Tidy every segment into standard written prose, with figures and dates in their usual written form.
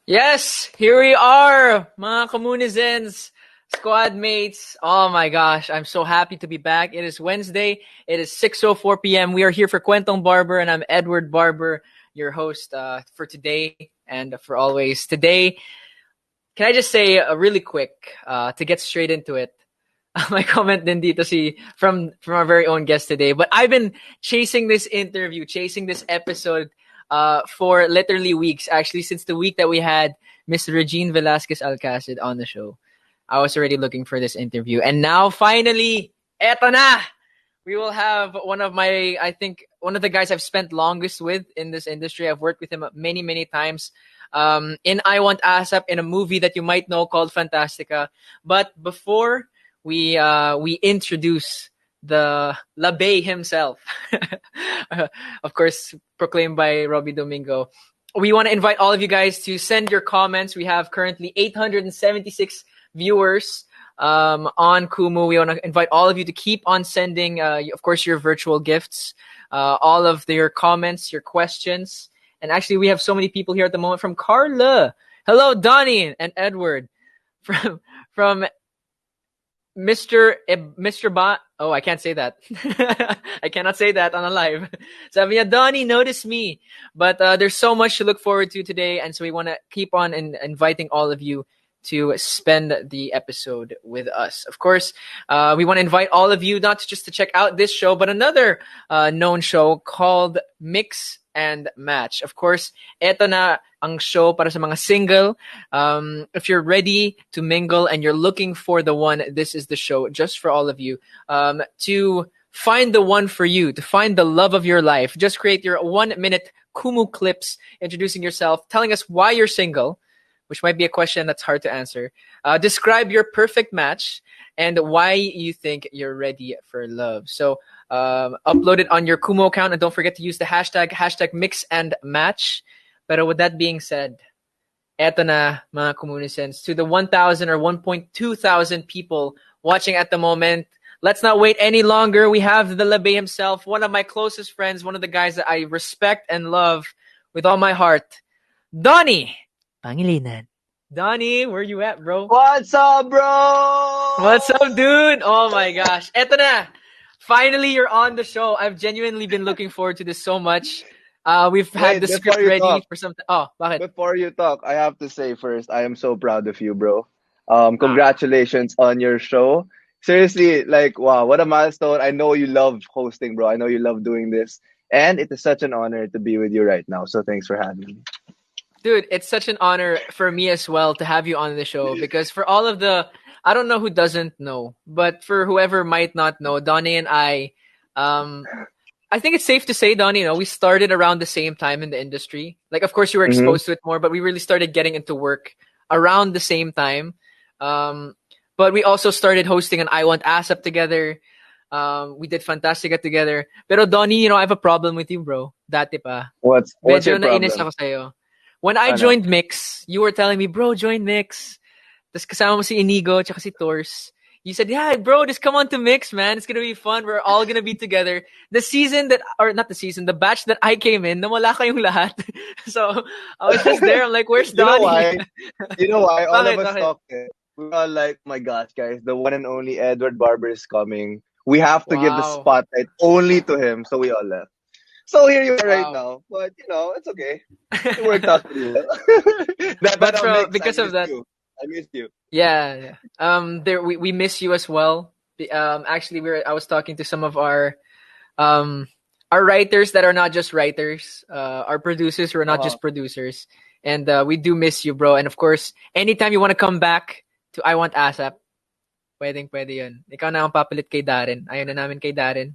Yes, here we are, mga communizens, squad mates. Oh my gosh, I'm so happy to be back. It is Wednesday. It is 6:04 p.m. We are here for Kwentong Barber, and I'm Edward Barber, your host for today and for always. Today, can I just say really quick to get straight into it? My comment din dito from our very own guest today. But I've been chasing this interview, chasing this episode for literally weeks. Actually, since the week that we had Miss Regine Velasquez Alcacid on the show, I was already looking for this interview. And now, finally, eto na! We will have one of the guys I've spent longest with in this industry. I've worked with him many, many times. In I Want ASAP, in a movie that you might know called Fantastica. But before we introduce the Labey himself, of course, proclaimed by Robbie Domingo, we want to invite all of you guys to send your comments. We have currently 876 viewers on Kumu. We want to invite all of you to keep on sending, of course, your virtual gifts, all of your comments, your questions. And actually, we have so many people here at the moment from Carla. Hello, Donny and Edward. From Mr. Ba. Oh, I can't say that. I cannot say that on a live. Sabi niya, Donny, notice me. But there's so much to look forward to today. And so we want to keep on inviting all of you to spend the episode with us. Of course, we want to invite all of you not just to check out this show, but another known show called Mix and Match. Of course, eto na ang show para sa mga single. If you're ready to mingle and you're looking for the one, this is the show just for all of you. To find the one for you, to find the love of your life, just create your 1-minute Kumu clips introducing yourself, telling us why you're single, which might be a question that's hard to answer. Describe your perfect match and why you think you're ready for love. So upload it on your Kumu account, and don't forget to use the hashtag #mixandmatch. Pero with that being said, eto na mga Komunisens, to the 1,000 or 1.2 thousand people watching at the moment, let's not wait any longer. We have the Labey himself, one of my closest friends, one of the guys that I respect and love with all my heart, Donny Pangilinan. Donny, where you at, bro? What's up, bro? What's up, dude? Oh my gosh. Eto na. Finally, you're on the show. I've genuinely been looking forward to this so much. We've had the script ready for some time. Oh, bakit? Before you talk, I have to say first, I am so proud of you, bro. Congratulations on your show. Seriously, like, wow, what a milestone. I know you love hosting, bro. I know you love doing this. And it is such an honor to be with you right now. So thanks for having me. Dude, it's such an honor for me as well to have you on the show, because for all of I don't know who doesn't know, but for whoever might not know, Donny and I think it's safe to say, Donny, we started around the same time in the industry. Like, of course, you were exposed to it more, but we really started getting into work around the same time. But we also started hosting an I Want ASAP together. We did Fantastica together. Pero Donny, I have a problem with you, bro. Dati pa. What's your problem? Nainis ako sa'yo. When I joined Mix, you were telling me, bro, join Mix. Tapos kasama mo si Inigo tsaka si Tors. You said, yeah, bro, just come on to Mix, man. It's going to be fun. We're all going to be together. The batch that I came in, nawala kayong lahat. So I was just there. I'm like, where's Donny? You know why? All of us talked it. We were all like, my gosh, guys, the one and only Edward Barber is coming. We have to give the spotlight only to him. So we all left. So here you are right now. But, it's okay. It worked out for you. Because of that. I missed you. Yeah. We miss you as well. Actually, I was talking to some of our writers that are not just writers, our producers who are not just producers. And we do miss you, bro. And of course, anytime you want to come back to I Want ASAP, pwede yun. Ikaw na ang papalit kay Darren. Ayaw na namin kay Darren.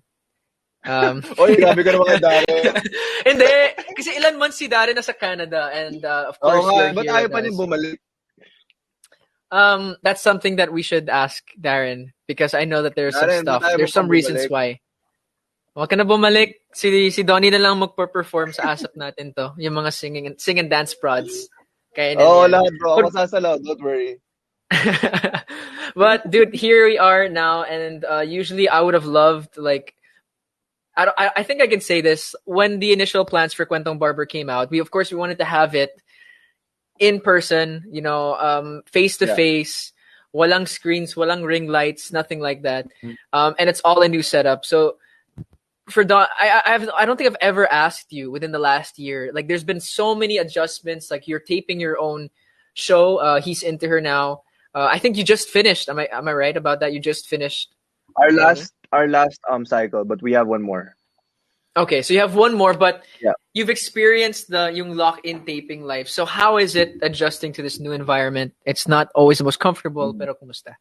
Grabe ka naman kay Darren. Hindi. Kasi ilan months si Darren nasa Canada. And of course, but ayaw pa niya bumalik. That's something that we should ask Darren, because I know that there's some stuff. There's some reasons why. Huwag ka na bumalik. Si Donny na lang magpa-perform sa ASAP natin to. Yung mga sing and dance prods. Lahat, bro. Ako sasalaw. Don't worry. But dude, here we are now, and usually I would have loved like I think I can say this when the initial plans for Kwentong Barber came out. We of course we wanted to have it in person, face to Yeah. face, walang screens, walang ring lights, nothing like that, and it's all a new setup. So for Don, I don't think I've ever asked you within the last year. Like, there's been so many adjustments. Like, you're taping your own show. He's into her now. I think you just finished. Am I right about that? You just finished filming. Our last cycle, but we have one more. Okay, so you have one more, but Yeah. you've experienced the yung lock-in taping life. So how is it adjusting to this new environment? It's not always the most comfortable, Mm. pero kumusta?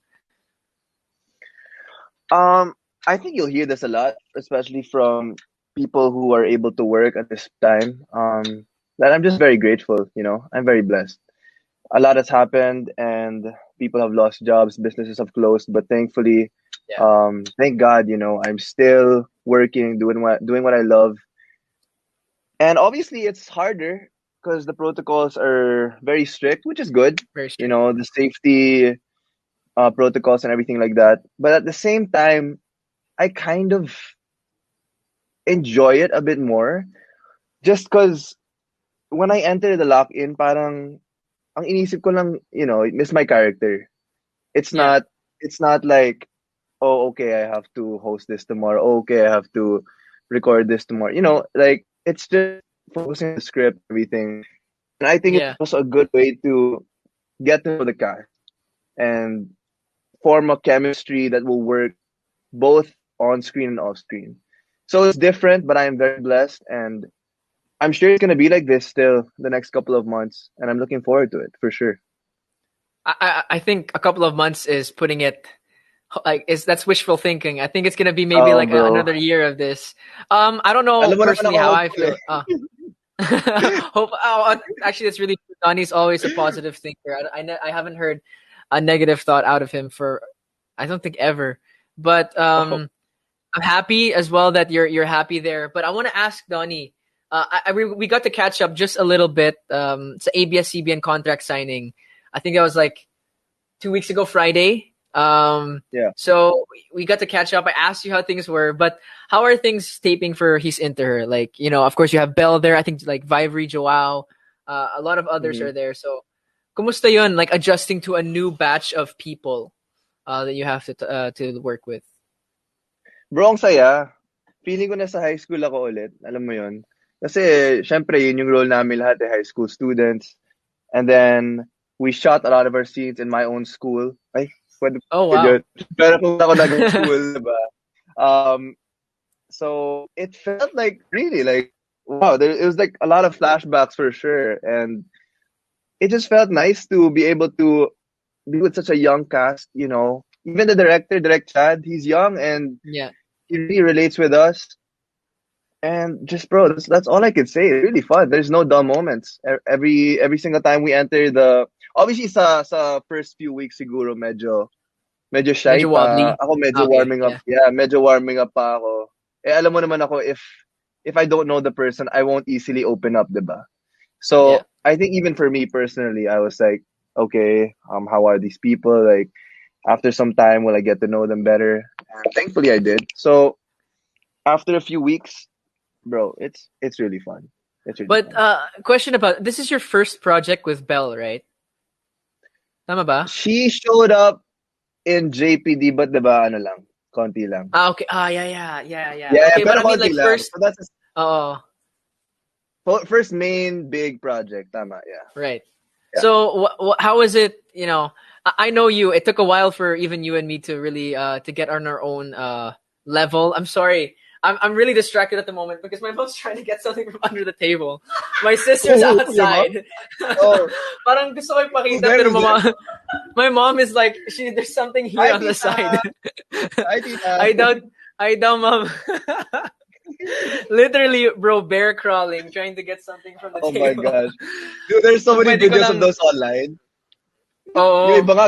I think you'll hear this a lot, especially from people who are able to work at this time. That I'm just very grateful, I'm very blessed. A lot has happened and people have lost jobs, businesses have closed, but thankfully, Yeah, thank God, I'm still working, doing what I love. And obviously it's harder because the protocols are very strict, which is good. very strict. The safety protocols and everything like that. But at the same time, I kind of enjoy it a bit more just because when I enter the lock-in, parang ang inisip ko lang, miss my character. It's Yeah, not it's not like, oh, okay, I have to host this tomorrow. Oh, okay, I have to record this tomorrow. Like it's just focusing on the script, everything. And I think it's yeah, also a good way to get to know the cast and form a chemistry that will work both on screen and off screen. So it's different, but I am very blessed and I'm sure it's gonna be like this still the next couple of months, and I'm looking forward to it for sure. I think a couple of months is putting it like is that's wishful thinking. I think it's gonna be maybe Oh, like bro. another year of this. I don't know Alam mo naman personally ako how I hopeful eh. feel. Hope. Actually, that's really true. Donnie's always a positive thinker. I haven't heard a negative thought out of him for I don't think ever. But Oh, I'm happy as well that you're happy there. But I want to ask Donnie. We got to catch up just a little bit. It's ABS-CBN contract signing. I think that was like 2 weeks ago Friday. yeah. So we got to catch up. I asked you how things were, but how are things taping for He's Into Her? Like, of course you have Belle there. I think like Vivery, Joao, a lot of others Mhm. are there. So, kumusta yun? Like adjusting to a new batch of people that you have to work with. Bro, ang saya. Feeling ko nasa high school ako ulit. Alam mo yun? Kasi, syempre, yun yung role namin lahat eh, high school students. And then, we shot a lot of our scenes in my own school. Ay, pwede Oh ba wow. yun? Pero kung ako nag-school, diba? Um, so, it felt like, really, like, wow, it was like a lot of flashbacks for sure. And it just felt nice to be able to be with such a young cast. Even the director, Direct Chad, he's young and Yeah. he really relates with us. And just bro, that's all I could say. It's really fun. There's no dull moments. Every single time we enter the obviously sa first few weeks siguro medyo shy Medyo pa. wobbly. Ako medyo Okay. warming up. Yeah. Yeah, medyo warming up pa ako. Alam mo naman ako if I don't know the person, I won't easily open up, 'di ba? Yeah. So, I think even for me personally, I was like, okay, how are these people? Like after some time will I get to know them better? And thankfully I did. So, after a few weeks, bro, it's really fun. It's really But fun. question about this is your first project with Belle, right? Tama ba? She showed up in JPD, but diba ano lang, konti lang. Okay. Yeah, yeah, yeah, yeah. Yeah, Okay, but pero I mean, konti like lang. first. So that's his Oh, first main big project. Tama, yeah. right. Yeah. So, how is it? I know you. It took a while for even you and me to really to get on our own level. I'm sorry. I'm really distracted at the moment because my mom's trying to get something from under the table. My sister's Oh, your mom? outside. Oh, Parang gusto ko who's ipakita there? pero Who's there? my mom is like there's something here Hi, on the side. tita. Hi, tita. I doubt mom. Literally, bro, bear crawling, trying to get something from the Oh my table. gosh. Dude, there's so Kung many pwede ko videos of lang, those online. Yung oo. iba nga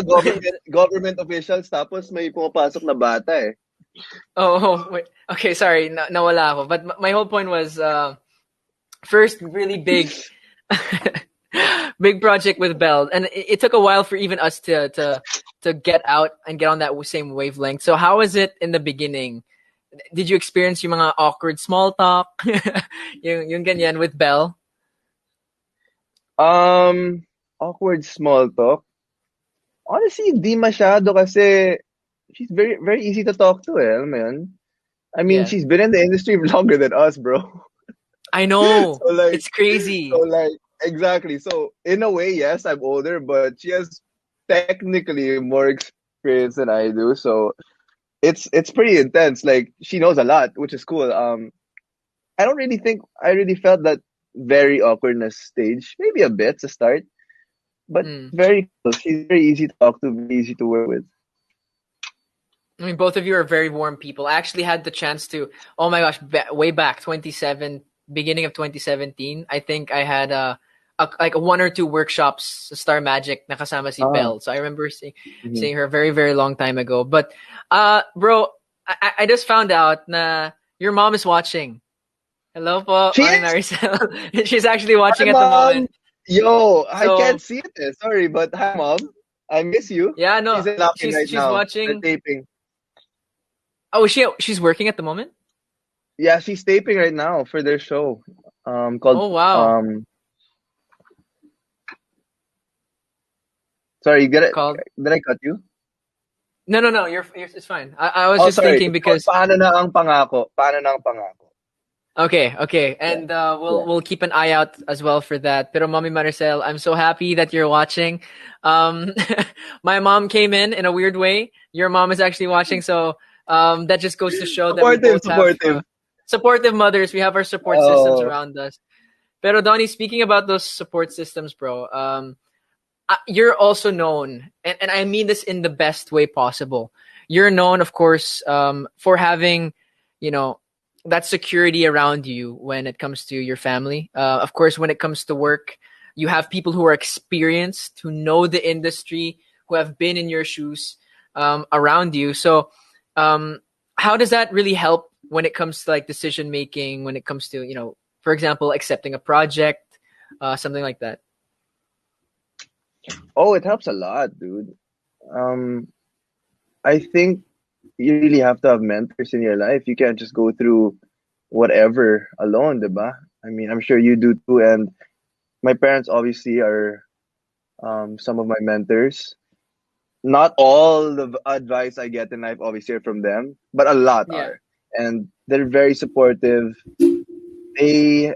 government officials tapos may pumapasok na bata eh. Oh, wait. Okay, sorry, nawala ako. But my whole point was, first really big, big project with Bell, and it took a while for even us to to get out and get on that same wavelength. So how was it in the beginning? Did you experience yung mga awkward small talk? yung ganyan with Belle? Awkward small talk. Honestly, di masyado kasi she's very very easy to talk to, eh. Alam mo yun? I mean, Yeah. she's been in the industry longer than us, bro. I know. So like, It's crazy. exactly. So in a way, yes, I'm older, but she has technically more experience than I do. So it's pretty intense. Like she knows a lot, which is cool. I don't really think I really felt that very awkwardness stage. Maybe a bit to start, but Mm. very cool. She's very easy to talk to, very easy to work with. I mean, both of you are very warm people. I actually had the chance to, oh my gosh, way back 27, beginning of 2017. I think I had like one or two workshops sa Star Magic nakasama si Ah, Belle. So I remember mhm. seeing her very, very long time ago. But, bro, I just found out na your mom is watching. Hello po, She Mami is. Maricel. She's actually Hi, watching at the mom. moment. Yo, I So, can't see it. Sorry, but hi, mom. I miss you. yeah, She's no, in Lapin right she's now. They're watching. taping. Oh, she's working at the moment? Yeah, she's taping right now for their show. Called Oh, wow. Sorry, get it? Called Did I cut you? No, you're it's fine. I was Oh, just sorry. thinking It's called because Paano na ang pangako. Paano na ang pangako. okay, Yeah, and yeah. we'll keep an eye out as well for that. Pero Mommy Maricel, I'm so happy that you're watching. Um, my mom came in a weird way. Your mom is actually watching, so that just goes to show that we Supportive, both have supportive. supportive mothers. We have our support systems Oh, around us. Pero Donnie, speaking about those support systems, bro, you're also known, and I mean this in the best way possible. You're known, of course, for having, you know, that security around you when it comes to your family. Of course, when it comes to work, you have people who are experienced, who know the industry, who have been in your shoes around you. So, um, how does that really help when it comes to like decision making? When it comes to, for example, accepting a project, something like that. oh, it helps a lot, dude. Um, I think you really have to have mentors in your life. You can't just go through whatever alone, diba? I mean, I'm sure you do too. And my parents obviously are some of my mentors. Not all the advice I get in life obviously are from them, but a lot Yeah. are. And they're very supportive. They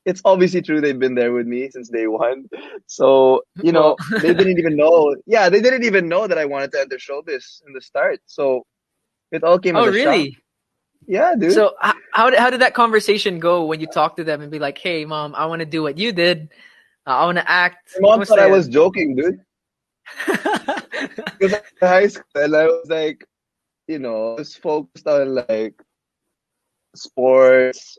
it's obviously true they've been there with me since day one. So, Well, they didn't even know. Yeah, they didn't even know that I wanted to enter showbiz in the start. So it all came as oh, a shock. really? Yeah, dude. So how did that conversation go when you talk to them and be like, "Hey, mom, I want to do what you did. I want to act." My mom thought Kamusta I was yan? joking, dude. Because in high school, and I was like, I was focused on like sports,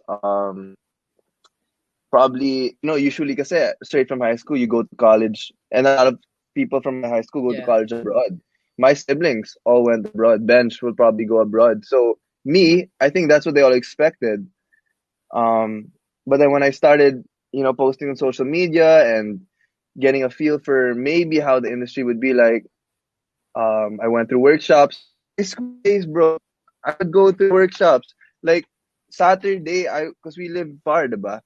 probably, usually kasi straight from high school, you go to college, and a lot of people from my high school go to Yeah. college abroad. My siblings all went abroad. Bench will probably go abroad. So me, I think that's what they all expected. Um, but then when I started, posting on social media and getting a feel for maybe how the industry would be like, I went through workshops. High school days, bro. I would go to workshops. Like Saturday, because we live far, diba?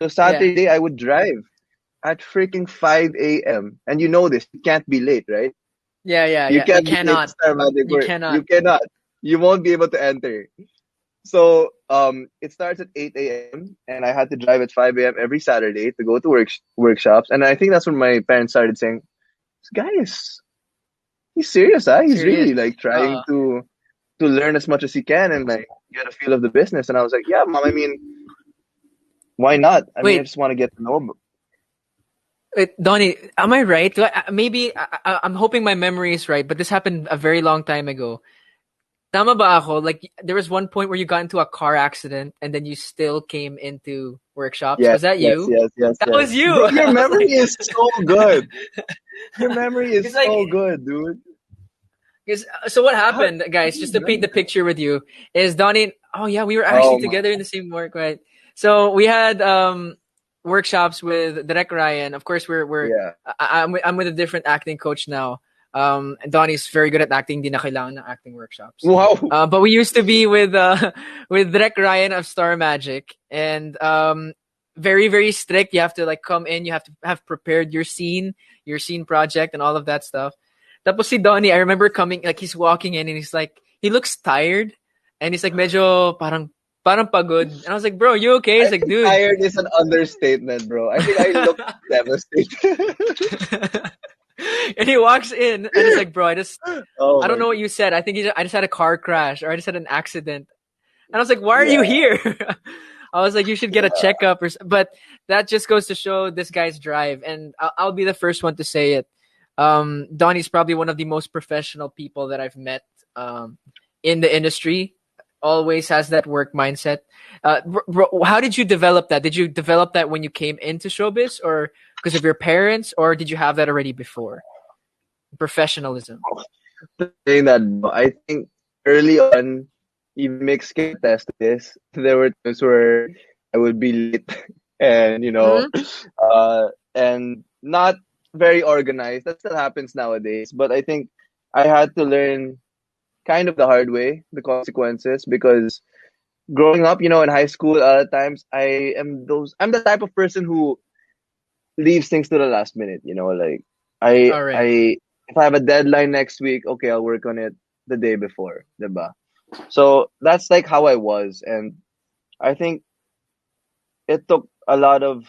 So Yeah. Saturday, I would drive at freaking 5 a.m. And you know this, you can't be late, right? Yeah, yeah, You yeah. You can't be late to cannot. Star Magic You Work. You cannot. cannot. You won't be able to enter. So it starts at 8 a.m. and I had to drive at 5 a.m. every Saturday to go to workshops. And I think that's when my parents started saying, this guy he's serious, huh? He's Serious. really like trying Uh, to learn as much as he can and like get a feel of the business. And I was like, yeah, mom, I mean, why not? I mean, I wait, just want to get to know. wait, Donnie, am I right? Maybe I'm hoping my memory is right, but this happened a very long time ago. Tama ba ako? Like, there was one point where you got into a car accident and then you still came into workshops. Yes, Was that yes, you? yes, yes, That yes. was you. Bro, your I was memory like, is so good. Your memory is it's like, so good, dude. so what How happened, do guys? you Just to paint the remember? picture with you, is Donnie. Oh yeah, we were actually Oh my. together in the same work, right? So we had workshops with Direct Ryan. Of course, we're Yeah. I'm with a different acting coach now. Donnie's very good at acting. Di na kailangan ng acting workshops. Wow. But we used to be with with Drek Ryan of Star Magic, and very very strict. You have to like come in. You have to have prepared your scene project, and all of that stuff. Tapos si Donnie, I remember coming like he's walking in and he's like he looks tired, and he's like medyo parang pagod. And I was like, bro, you okay? I He's like, think dude. tired is an understatement, bro. I think I look devastated. And he walks in and it's like, bro, Oh I don't my know what god. you said. I think I just had a car crash or I just had an accident. And I was like, why are you Yeah, here? I was like, you should get a yeah. checkup but that just goes to show this guy's drive. And I'll be the first one to say it. Donnie's probably one of the most professional people that I've met in the industry. Always has that work mindset. How did you develop that? Did you develop that when you came into showbiz or because of your parents, or did you have that already before? Professionalism. Saying that, bro, I think early on, even Mix can attest to this. There were times where I would be late and, Mm-hmm. and not very organized. That still happens nowadays. But I think I had to learn kind of the hard way, the consequences, because growing up, in high school, a lot of times I'm the type of person who leaves things to the last minute, like I All right. I if I have a deadline next week, okay, I'll work on it the day before, diba? So that's like how I was, and I think it took a lot of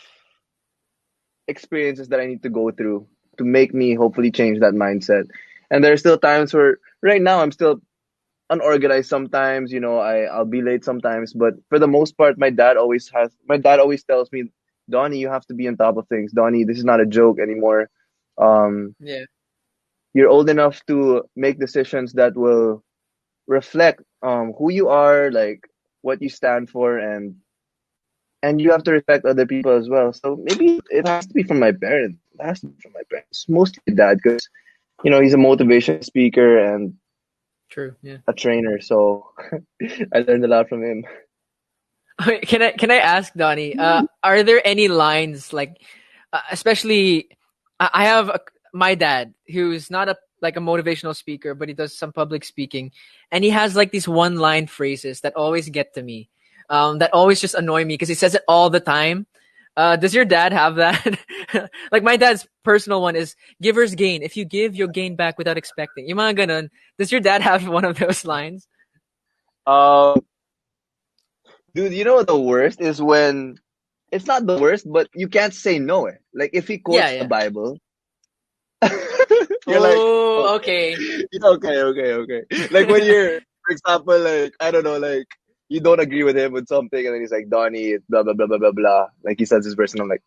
experiences that I need to go through to make me hopefully change that mindset. And there are still times where right now I'm still unorganized sometimes, I'll be late sometimes, but for the most part my dad always tells me, Donnie, you have to be on top of things. Donnie, this is not a joke anymore. Um Yeah. you're old enough to make decisions that will reflect who you are, like what you stand for, and you have to respect other people as well. So maybe it has to be from my parents. It has to be from my parents. Mostly my dad, because he's a motivation speaker and True. Yeah. a trainer. So I learned a lot from him. Okay, can I ask Donnie? Are there any lines like, especially, I have my dad who's not a motivational speaker, but he does some public speaking, and he has like these one line phrases that always get to me, that always just annoy me because he says it all the time. Does your dad have that? Like my dad's personal one is "Givers gain. If you give, you'll gain back without expecting." Yung mga ganun. Does your dad have one of those lines? Um, Dude, the worst is when it's not the worst, but you can't say no. Like if he Yeah, quotes the yeah. Bible, you're like, Oh, okay, okay. okay. Like when you're, for example, like I don't know, like you don't agree with him with something, and then he's like, Donnie, blah blah blah blah blah blah. Like he says this verse, and I'm like,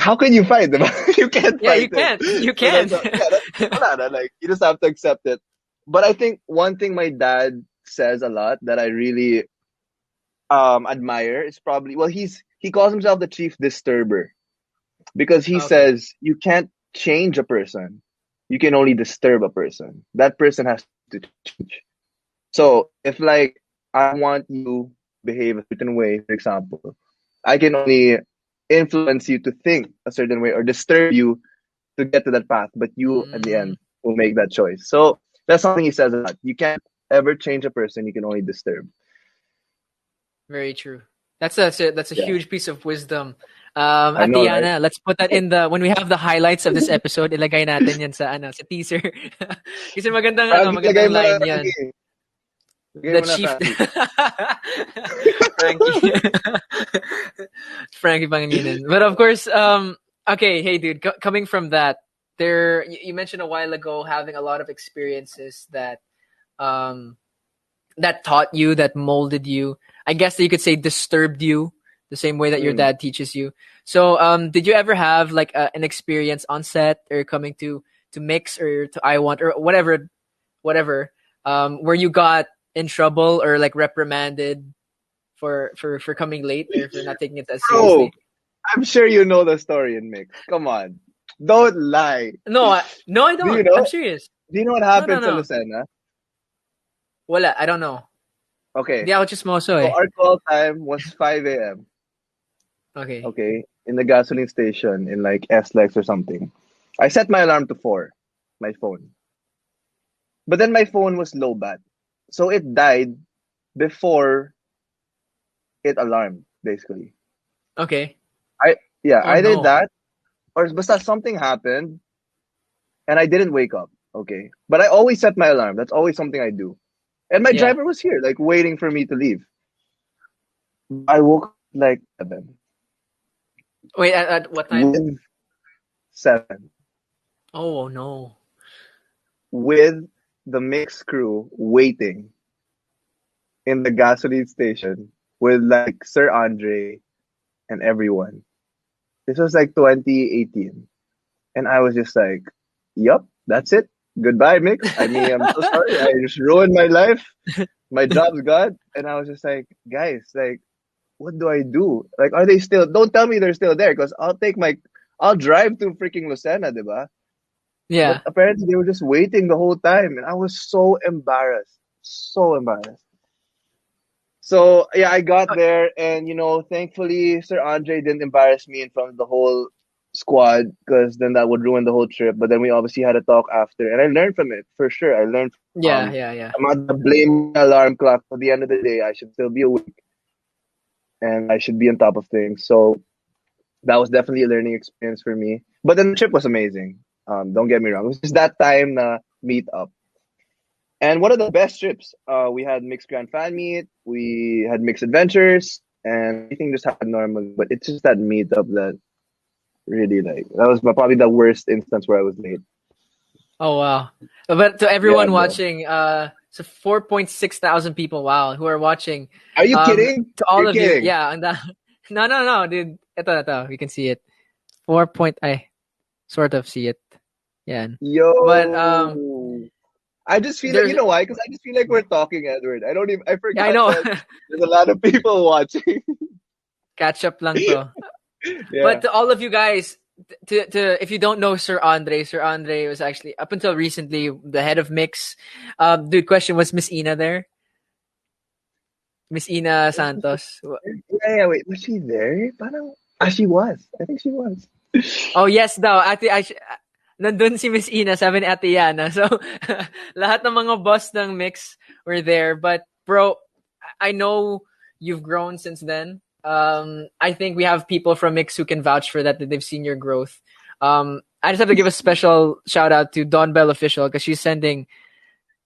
how can you fight them? You can't Yeah, fight you it. can't. You So can't. that's wala na. Like you just have to accept it. But I think one thing my dad says a lot that I really admire is probably, well, he calls himself the chief disturber, because he Okay. says you can't change a person, you can only disturb a person. That person has to change. So if like I want you to behave a certain way, for example, I can only influence you to think a certain way or disturb you to get to that path, but you at the Mm, end will make that choice. So that's something he says a lot. You can't ever change a person, you can only disturb. very true. That's a Yeah, huge piece of wisdom. I At know, right? Diana, let's put that in the when we have the highlights of this episode, ilagay natin yan sa teaser. Kasi Frankie, lagay magandang mo na, line yan. Frankie. Lagay The mo na, chief Frankie. Frankie Frankie Pangilinan. But of course, okay, hey dude, coming from that, you mentioned a while ago having a lot of experiences um that taught you, that molded you. I guess that you could say disturbed you the same way that your Mm. dad teaches you. So, did you ever have like an experience on set or coming to mix or to I want or whatever, where you got in trouble or like reprimanded for coming late or for not taking it as Bro, seriously? I'm sure you know the story in Mix. Come on. Don't lie. No, I Do you don't. I'm know? serious. Do you know what No, no, happened sa no. Lucena? Wala, I don't know. Okay. Hindi ako chismoso So eh. our call time was 5 a.m. Okay. Okay. In the gasoline station in like SLEX or something. I set my alarm to 4. my phone. But then my phone was low bat. So it died before it alarmed, basically. Okay. I yeah, Oh either no. that or basta something happened and I didn't wake up. Okay. But I always set my alarm. That's always something I do. And my Yeah. driver was here, like waiting for me to leave. I woke up like 7. Wait, at what time? With 7. Oh no. With the mix crew waiting in the gasoline station with like Sir Andre and everyone. This was like 2018. And I was just like, yup, that's it. Goodbye, Mix. I mean, I'm so sorry. I just ruined my life. My job's gone. And I was just like, guys, like, what do I do? Like, are they still, don't tell me they're still there because I'll drive to freaking Lucena, diba? But Yeah. apparently they were just waiting the whole time. And I was so embarrassed. So embarrassed. So yeah, I got there, and thankfully Sir Andre didn't embarrass me in front of the whole squad because then that would ruin the whole trip. But then we obviously had a talk after, and I learned from it for sure. I learned, Yeah, yeah, yeah. I'm not gonna blame my alarm clock. At the end of the day, I should still be awake and I should be on top of things. So that was definitely a learning experience for me. But then the trip was amazing. Don't get me wrong. It was just that time na meet up. And one of the best trips, we had mixed grand fan meet, we had mixed adventures, and everything just happened normally. But it's just that meetup that really that was probably the worst instance where I was late. Oh wow. But to Yeah, everyone bro. watching, so 4.6 thousand people, wow, who are watching. Are you kidding? To all You're of you, kidding. yeah, and no, no, no, dude. Ito, we can see it. 4 point, I sort of see it. Yeah. But Yo. I just feel like, there's, you know why? Because I just feel like we're talking, Edward. I yeah, I forgot know. that there's a lot of people watching. Catch up lang to. Yeah. But to all of you guys, to if you don't know Sir Andre was actually up until recently the head of mix. Dude, question, was Miss Ina there? Miss Ina Was she Santos. there? Yeah, wait. Was she there? Parang, she was. I think she was. Oh yes daw, ate nandun si Miss Ina, sabi ni Ate Yana. So lahat ng mga boss ng mix were there. But bro, I know you've grown since then. I think we have people from Mix who can vouch for that they've seen your growth. I just have to give a special shout out to Don Bell Official because she's sending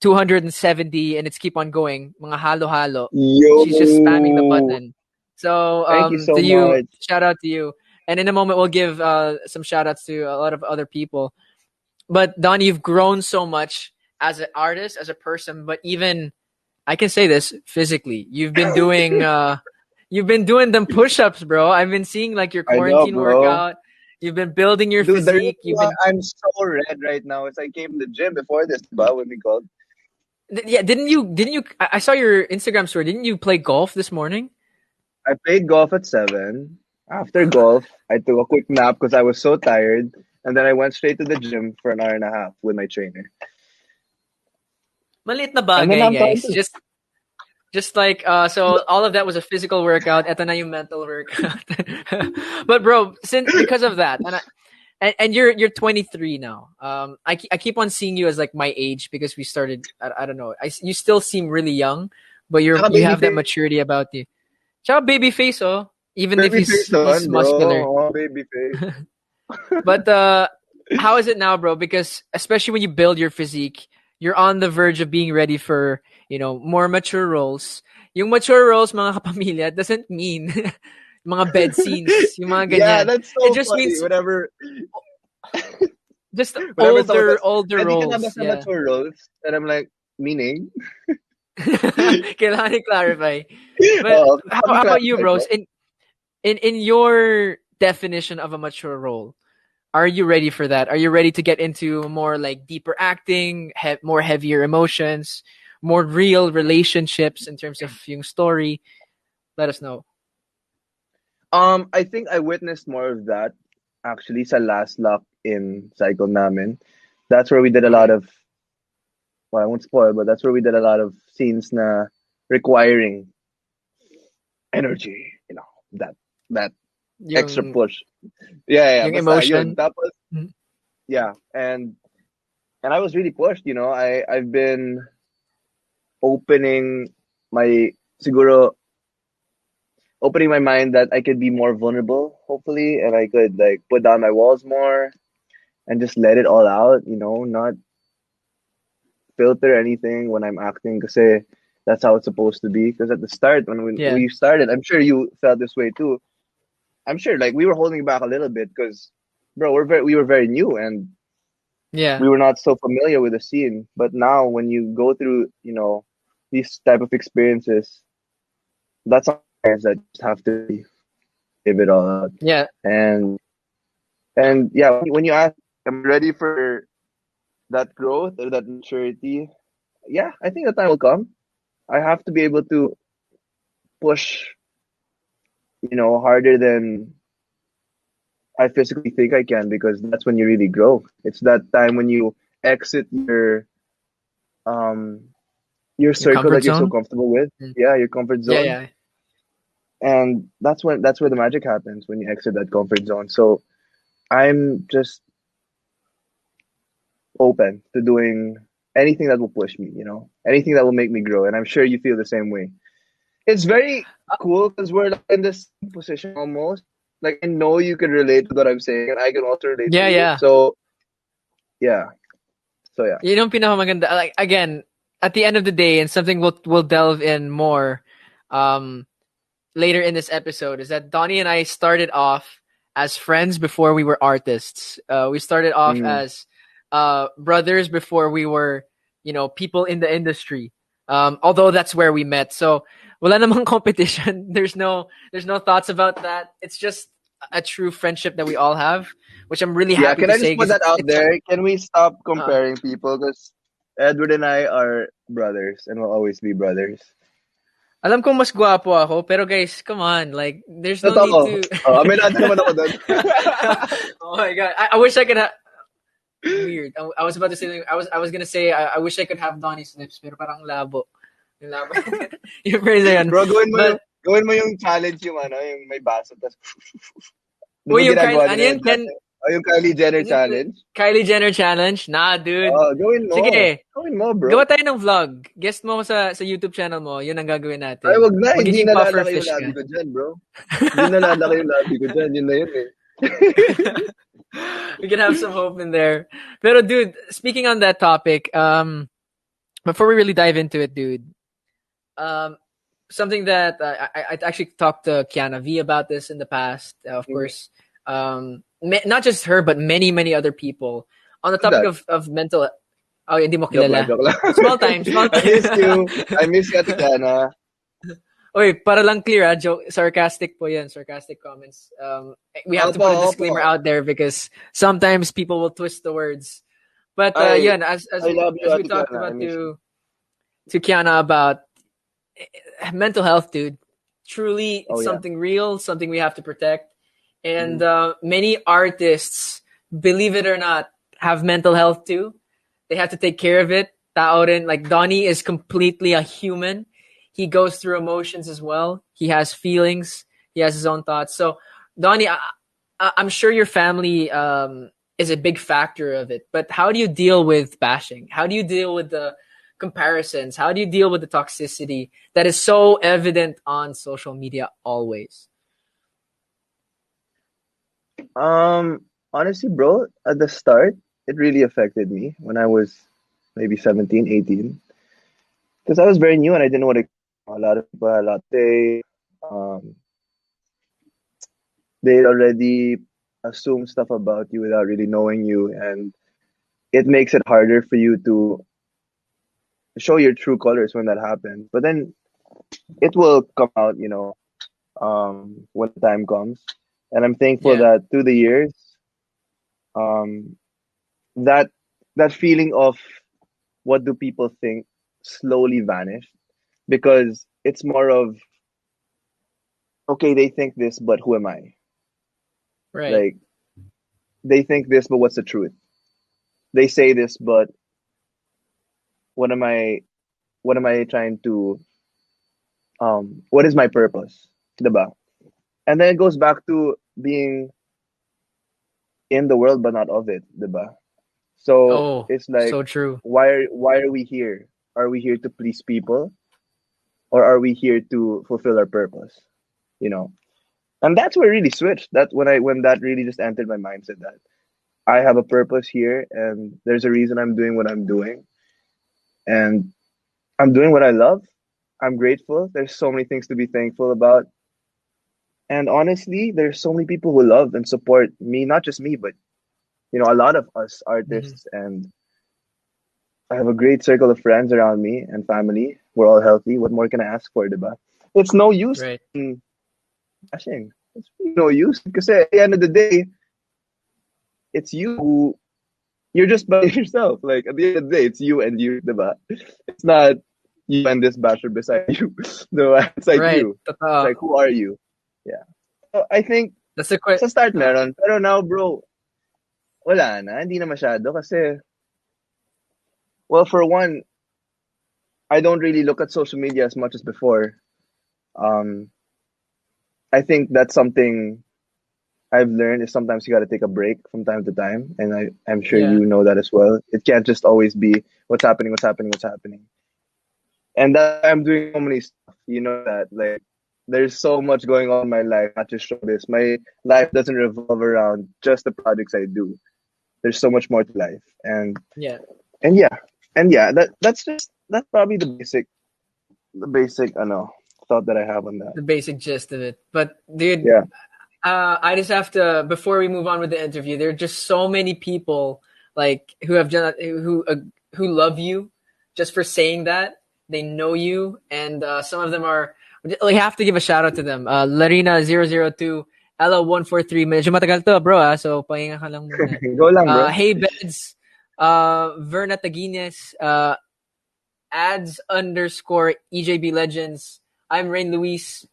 270 and it's keep on going. Mga halo-halo. She's just spamming the Yo. button. So Thank you so to you, much. shout out to you. And in a moment, we'll give some shout outs to a lot of other people. But Don, you've grown so much as an artist, as a person, but even I can say this physically. You've been doing them push-ups, bro. I've been seeing like your I know, quarantine bro. workout. You've been building your Dude, the reason physique. You've why been I'm so red right now is I came to the gym before this, but when we called. yeah. Didn't you? I saw your Instagram story. Didn't you play golf this morning? I played golf at 7. After golf, I took a quick nap because I was so tired. And then I went straight to the gym for an hour and a half with my trainer. Maliit na And then bagay, I'm guys. talking. Just like so all of that was a physical workout. Eto na yung mental workout. But bro, since because of that, and you're 23 now. I keep on seeing you as like my age because we started. I don't know. You still seem really young, but Tsaka you baby have that face. maturity about you. Tsaka baby face, oh. Even if Baby face he's naman, bro. muscular. Oh, baby face. But how is it now, bro? Because especially when you build your physique, you're on the verge of being ready for, more mature roles. Yung mature roles, mga kapamilya, doesn't mean mga bed scenes, yung mga Yeah, ganyan. that's It so just funny. means just Someone older says, older ready ka na ba roles. sa Yeah. mature roles? And I'm like, meaning? Kailangan i-clarify. But Oo, how about you, paki-clarify po. bros? In your definition of a mature role, are you ready for that? Are you ready to get into more like deeper acting, more heavier emotions, more real relationships in terms of yung story? Let us know. I think I witnessed more of that actually sa last lock in cycle namin. That's where we did a lot Okay. of, well, I won't spoil, but that's where we did a lot of scenes na requiring energy, that extra Yung push. Yeah, yeah, yung basta yun. emotion. Tapos, Mhm. yeah, and and I was really pushed. I've been opening my siguro opening my mind that I could be more vulnerable, hopefully, and I could like put down my walls more and just let it all out. Not filter anything when I'm acting, because that's how it's supposed to be. Because at the start, when Yeah. we started, I'm sure you felt this way too. I'm sure like we were holding back a little bit because, bro, we were very new and Yeah. we were not so familiar with the scene. But now, when you go through, these type of experiences, that's something that you just have to give it all out. Yeah. And and yeah, when you ask, am I ready for that growth or that maturity? Yeah, I think the time will come. I have to be able to push, harder than I physically think I can, because that's when you really grow. It's that time when you exit um your Your circle comfort that you're so zone. comfortable with. Mm. Yeah, your comfort Yeah. zone. Yeah. And that's where the magic happens, when you exit that comfort zone. So I'm just open to doing anything that will push me, anything that will make me grow. And I'm sure you feel the same way. It's very cool because we're like in the same position almost. Like I know you can relate to what I'm saying, and I can also relate to Yeah. you. Yeah. So yeah, so yeah. You know, pinakamaganda, like, again, at the end of the day, and something we'll delve in more um later in this episode, is that Donnie and I started off as friends before we were artists. We started off Mm. as brothers before we were, people in the industry. Although that's where we met. So wala namang competition. There's no thoughts about that. It's just a true friendship that we all have, which I'm really Yeah, happy can to I say just put because that out it's there? Can we stop uh, comparing people? Because Edward and I are brothers and will always be brothers. alam kong mas gwapo ako, pero guys, come on, like there's no need Totoo. to. Oh, aminado naman ako doon. Oh my god, I wish I could have. Weird. I was about to say, I was gonna say, I wish I could have Donnie's lips, pero parang labo. Yung labo. Yung phrase na yun. Bro, But, gawin mo yung challenge, yung may baso. Tas, di ba yung Kyle, ginagawa ano nila yun, yun dati? O yung Kylie Jenner is it challenge? Kylie Jenner challenge? Nah, dude. Oh, gawin mo. Sige, Gawin mo, bro. gawa tayo ng vlog. Guest mo ko sa YouTube channel mo, yun ang gagawin Ay, natin. wag na. Hindi Magiging puffer nalalaki yung fish labi ka. ko dyan, bro. Hindi nalalaki yung labi ko dyan. Yun na yun eh. We can have some hope in there. Pero dude, speaking on that topic, before we really dive into it, dude, um, something that I actually talked to Kiana V about this in the past. Of course, not just her, but many, many other people on the Who's topic that? of mental. Oh, hindi mo Joke lang, kilala. joke lang. Small time, small I time. miss you. I miss you, Ate Kiana. Oy, para lang clear, joke, sarcastic po yan, sarcastic comments. We have to Opo, put a opo. disclaimer out there because sometimes people will twist the words. But I, yun, as I we love you, as we Ate talked Kiana. I about miss you. to Kiana about mental health, dude. Truly, Oh, it's yeah. something real, something we have to protect. And Mhm. many artists, believe it or not, have mental health too. They have to take care of it. Tao rin. Like Donnie is completely a human. He goes through emotions as well. He has feelings. He has his own thoughts. So, Donnie, I'm sure your family is a big factor of it. But how do you deal with bashing? How do you deal with the comparisons? How do you deal with the toxicity that is so evident on social media always? Honestly, bro, at the start, it really affected me when I was maybe 17, 18. Because I was very new and I didn't know what a lot of people had a lot to say. Um, they already assume stuff about you without really knowing you, and it makes it harder for you to show your true colors when that happens. But then it will come out, when the time comes. And I'm thankful Yeah, that through the years, um, that that feeling of what do people think slowly vanished, because it's more of, okay, they think this, but who am I? right. Like, they think this, but what's the truth? They say this, but what am I? What am I trying to? What is my purpose? Diba? And then it goes back to being in the world but not of it, diba? So Oh, it's like, so true. why are we here? Are we here to please people, or are we here to fulfill our purpose? You know, and that's where it really switched. That when that really just entered my mindset that I have a purpose here, and there's a reason I'm doing what I'm doing, and I'm doing what I love. I'm grateful. There's so many things to be thankful about. And honestly, there's so many people who love and support me, not just me, but a lot of us Hmm. artists. And I have a great circle of friends around me and family. We're all healthy. What more can I ask for, diba? It's no use Right. in bashing. It's really no use because at the end of the day, it's you who you're just by yourself. Like at the end of the day, it's you and you, diba? It's not you and this basher beside you. No, it's like Right. you. It's Totoo. like who are you? Yeah. So I think That's the quick. sa start meron, pero now bro, wala na, hindi na masyado kasi, well, for one, I don't really look at social media as much as before. Um, I think that's something I've learned is sometimes you got to take a break from time to time, and I'm sure Yeah. you know that as well. It can't just always be what's happening, what's happening, what's happening. And that I'm doing so many stuff. You know that like there's so much going on in my life, not just showbiz. My life doesn't revolve around just the projects I do. There's so much more to life, Yeah. and yeah, that's probably the basic I know thought that I have on that. The basic gist of it. But dude, Yeah. I just have to before we move on with the interview. There are just so many people like who have done who love you just for saying that. They know you, and some of them are. We have to give a shout out to them. Larina 002, Ella 143. Medyo matagal to, bro. So pahinga ka lang muna. Go lang, bro. Hey Beds, Verna Taguines, ads_EJB Legends. I'm Rain Luis,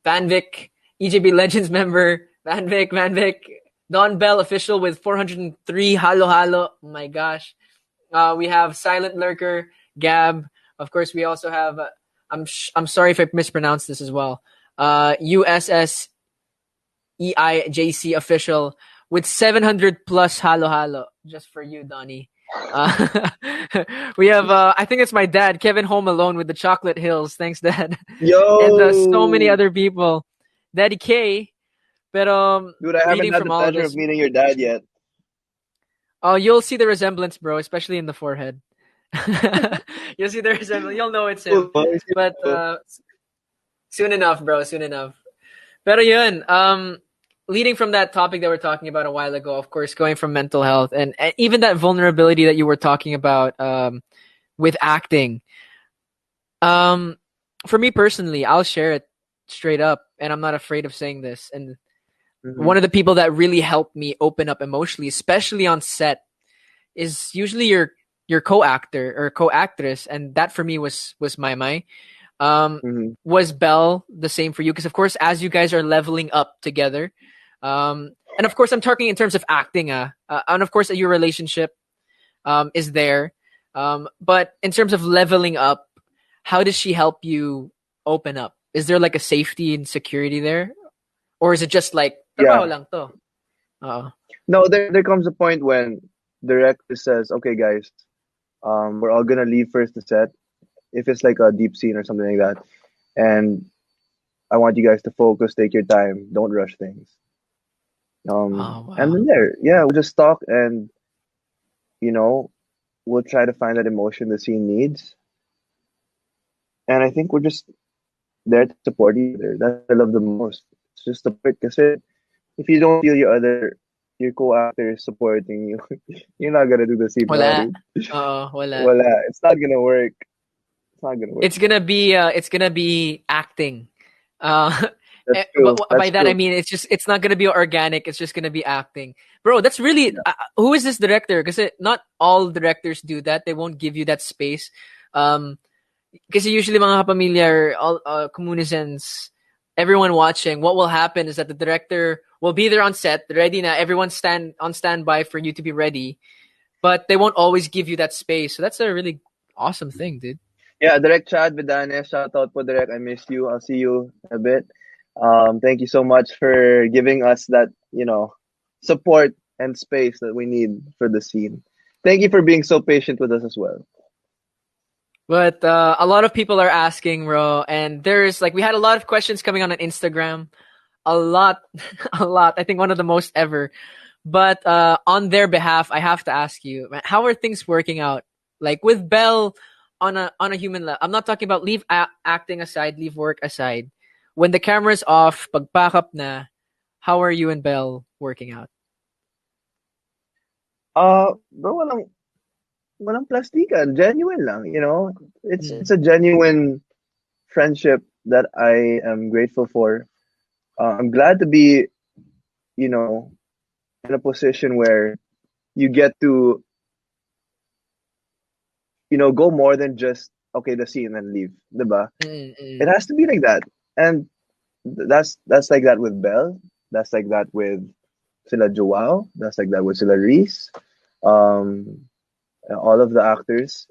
Vanvic, EJB Legends member, Vanvic, Don Bell official with 403 halo halo. Oh my gosh. We have Silent Lurker, Gab. Of course, we also have, I'm sorry if I mispronounced this as well. USSEIJC official with 700 plus halo halo just for you, Donny. Uh, we have, I think it's my dad, Kevin Home Alone with the Chocolate Hills. Thanks, Dad. And so many Yo, other people. Daddy K, but dude, I haven't reading had from the all of pleasure of this, meeting your dad yet. oh, you'll see the resemblance, bro, especially in the forehead. You'll see the resemblance. You'll know it's him. Cool, boys. But soon enough, bro. Soon enough. Pero yun, leading from that topic that we're talking about a while ago, of course, going from mental health and even that vulnerability that you were talking about with acting. Um, for me personally, I'll share it straight up, and I'm not afraid of saying this. And Mm-hmm. one of the people that really helped me open up emotionally, especially on set, is usually your co-actor or co-actress, and that for me was Mai. Um, Mm-hmm. was Belle the same for you? Because of course, as you guys are leveling up together, and of course, I'm talking in terms of acting, and of course, your relationship is there. But in terms of leveling up, how does she help you open up? Is there like a safety and security there, or is it just like Yeah. trabaho lang to? Uh, No, there comes a point when the director says, "Okay, guys, we're all gonna leave first to set. If it's like a deep scene or something like that, and I want you guys to focus, take your time, don't rush things." oh And wow. then yeah, we'll just talk and you know, we'll try to find that emotion the scene needs. And I think we're just there to support each other. That's what I love the most. It's just support. Because if you don't feel your co-actor is supporting you, you're not gonna do the scene well, Wala. dude. Wala. Well, it's not gonna work. It's not gonna work. It's gonna be acting. Uh, That's but true. by That's that I true. mean it's not gonna be organic. It's just gonna be acting, bro. That's really Yeah. who is this director? Because not all directors do that. They won't give you that space. Um, because usually mga kapamilya or all communisans, everyone watching, what will happen is that the director will be there on set, ready na. Everyone stand on standby for you to be ready, but they won't always give you that space. So that's a really awesome thing, dude. Yeah, Direct Chad Vidanes, shout out po Direct. I missed you. I'll see you in a bit. Thank you so much for giving us that, support and space that we need for the scene. thank you for being so patient with us as well. But a lot of people are asking, bro, and there's like we had a lot of questions coming on Instagram. A lot, a lot. I think one of the most ever. But on their behalf, I have to ask you, man, how are things working out? Like with Belle on a human level. I'm not talking about leave acting aside, leave work aside. When the camera's off, pag backup na, how are you and Belle working out? Bro, walang plastikan, genuine lang, Mm. It's a genuine friendship that I am grateful for. I'm glad to be, you know, in a position where you get to, go more than just okay, the scene and leave, diba? Mm, It mm. has to be like that, and that's like that with Belle. That's like that with sila Joao. That's like that with sila Reese. Um, all of the actors.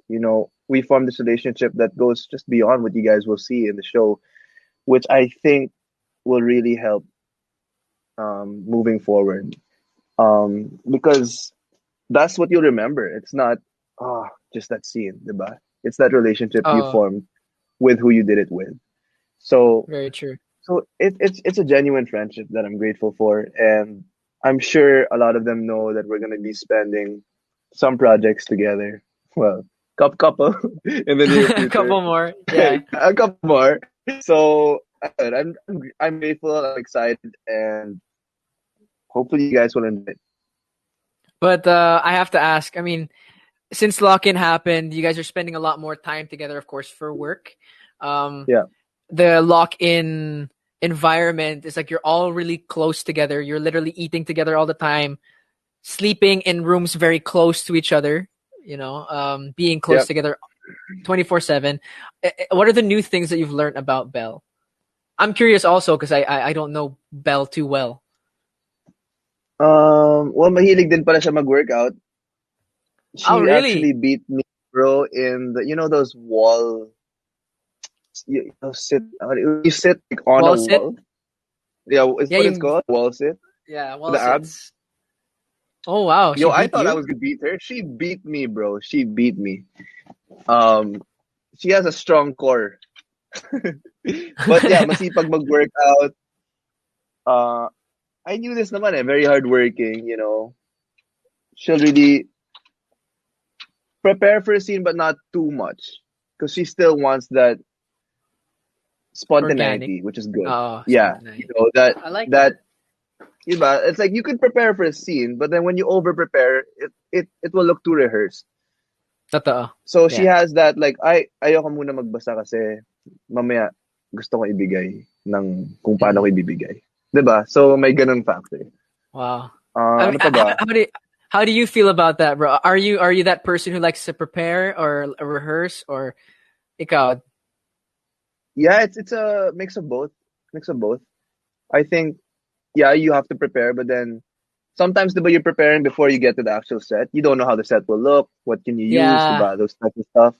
We formed this relationship that goes just beyond what you guys will see in the show, which I think will really help moving forward. Because that's what you'll remember. It's not just that scene, diba? It's that relationship you Oh, formed with who you did it with. So very true. it's a genuine friendship that I'm grateful for, and I'm sure a lot of them know that we're gonna be spending some projects together. Well, couple in the near A future, couple more, yeah. a couple more. So I'm grateful. I'm excited, and hopefully you guys will enjoy it. But I have to ask. I mean, since lock-in happened, you guys are spending a lot more time together, of course, for work. Um, Yeah, the lock-in environment is like you're all really close together. You're literally eating together all the time, sleeping in rooms very close to each other. Being close yeah. together 24/7. What are the new things that you've learned about Belle? I'm curious also because I don't know Belle too well. Well, mahilig din pala siya mag-workout. Oh, She really? actually beat me, bro, in those wall. You sit like, on a Wall sit? wall. Yeah, is Yeah, what it's you. called, wall sit Yeah, with wall the abs. sits. Oh wow, she Yo, I beat thought I you. was gonna beat her. She beat me, bro. She beat me. Um, she has a strong core. But yeah, masipag mag-workout. Uh, I knew this naman very hardworking. She'll really prepare for a scene, but not too much, because she still wants that Organic. spontaneity, which is good. Oh, Yeah, spontaneity. that I like that that. it's like you could prepare for a scene, but then when you over prepare, it will look too rehearsed. Totoo. So she Yeah. has that like ayoko muna magbasa kasi mamaya gusto ko ibigay ng kung paano ko Mm. ibibigay. 'Di ba? So may ganun factor. Wow. I mean, Ano pa ba? how do you feel about that, bro? Are you that person who likes to prepare or rehearse or ikaw? Yeah, it's a mix of both. Mix of both. I think yeah, you have to prepare, but then sometimes diba you're preparing before you get to the actual set. You don't know how the set will look, what can you use, Yeah. diba? Those types of stuff.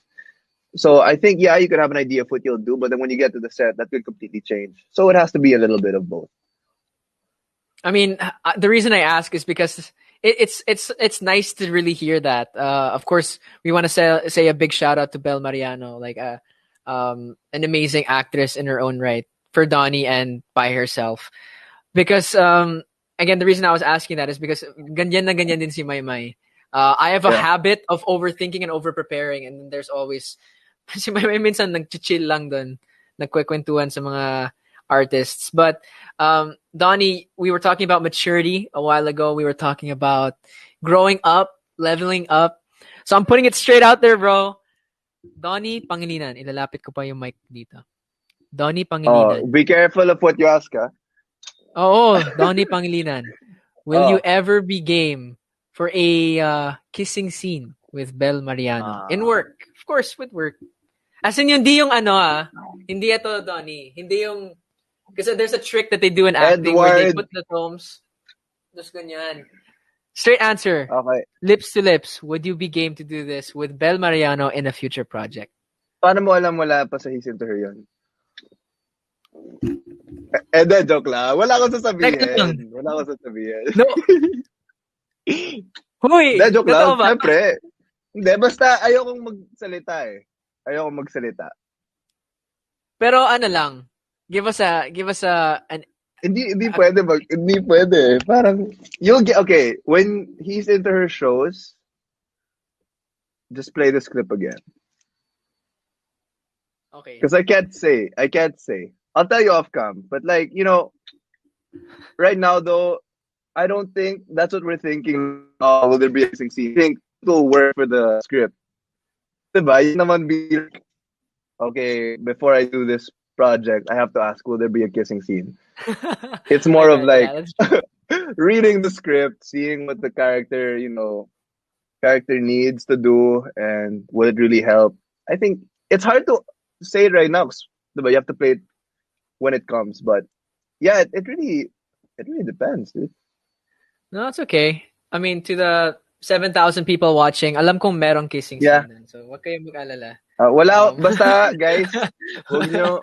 So I think yeah, you could have an idea of what you'll do, but then when you get to the set, that could completely change. So it has to be a little bit of both. I mean, the reason I ask is because it's nice to really hear that. Of course, we want to say a big shout out to Bel Mariano, like an amazing actress in her own right for Donnie and by herself. Because again, the reason I was asking that is because ganyan na ganyan din si Maymay. I have a Yeah. habit of overthinking and over preparing, and then there's always si Maymay minsan nag-chill lang doon, nagkwekwentuhan sa mga artists. But Donnie, we were talking about maturity a while ago. We were talking about growing up, leveling up. So I'm putting it straight out there, bro. Donny Pangilinan, ilalapit ko pa yung mic dito. Donny Pangilinan. Be careful of what you ask, ah. Oo, Donny Pangilinan. Will you Oh. ever be game for a kissing scene with Bel Mariano? In Uh, work. Of course, with work. As in, hindi yung ano hindi ito, Donny. Hindi yung, kasi there's a trick that they do in acting where they Edward. put the thumbs, just ganyan. Straight answer. Okay. Lips to lips. Would you be game to do this with Bel Mariano in a future project? Paano mo alam wala pa sa He's Into Her yun? Then, joke lang. Wala akong Teka lang. sasabihin. Wala akong sasabihin. No. Huy! Then, joke lang. Totoo ba? Siyempre. Hindi, basta ayokong magsalita eh. Ayokong magsalita. Pero ano lang, give us an Hindi a, pwede hindi pwede. Parang, you'll get, okay, when he's into her shows, just play the script again. okay. Because I can't say. I'll tell you off cam. But like, right now though, I don't think that's what we're thinking. Oh, will there be a kissing scene? I think it will work for the script. Diba? Yun naman be like, okay, before I do this project, I have to ask, will there be a kissing scene? It's more of Okay, yeah, like that's reading the script, seeing what the character, character needs to do, and will it really help? I think it's hard to say it right now, 'cause, diba, you have to play it when it comes. But yeah, it really depends, dude. no, it's okay. I mean, to the 7,000 people watching, alam kong merong kissing Yeah. scene dun. So, wag kayong mag-alala. Wala, Um, basta guys, wag niyo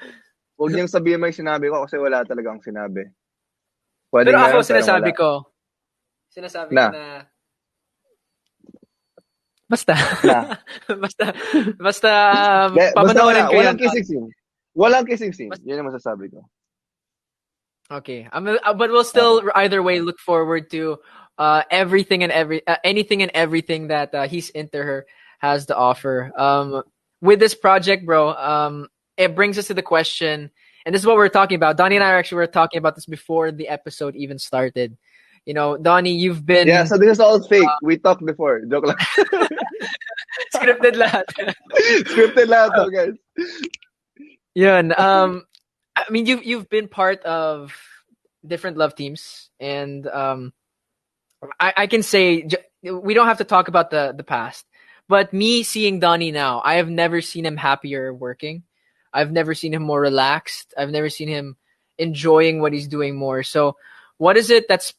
wag niyong sabihin mo yung sinabi ko kasi wala talaga akong sinabi. pero Pwedeng ako, meron, pero wala. sinasabi ko Na, na, basta, na. basta, basta, Basta papanoorin wala. ko Walang yun. kissing scene. Walang kissing scene. Basta, Yun ang masasabi ko. okay. But we'll Okay. still either way look forward to anything and everything that he's into her has to offer. With this project, bro, it brings us to the question, and this is what we're talking about. Donnie and I actually were talking about this before the episode even started. Donnie, you've Yeah, been so this is all fake. We talked before. Joke lang. scripted lahat. Scripted lahat to, guys. Yun. I mean, you've been part of different love teams, and I can say we don't have to talk about the past, but me seeing Donnie now, I have never seen him happier working. I've never seen him more relaxed. I've never seen him enjoying what he's doing more. So, what is it that's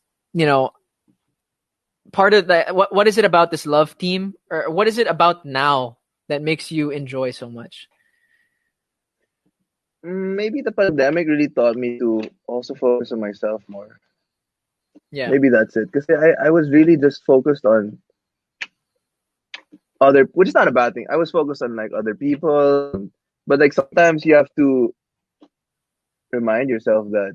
part of that? What is it about this love team, or what is it about now that makes you enjoy so much? Maybe the pandemic really taught me to also focus on myself more. Yeah, Maybe that's it. Because I was really just focused on which is not a bad thing. I was focused on like other people. But like sometimes you have to remind yourself that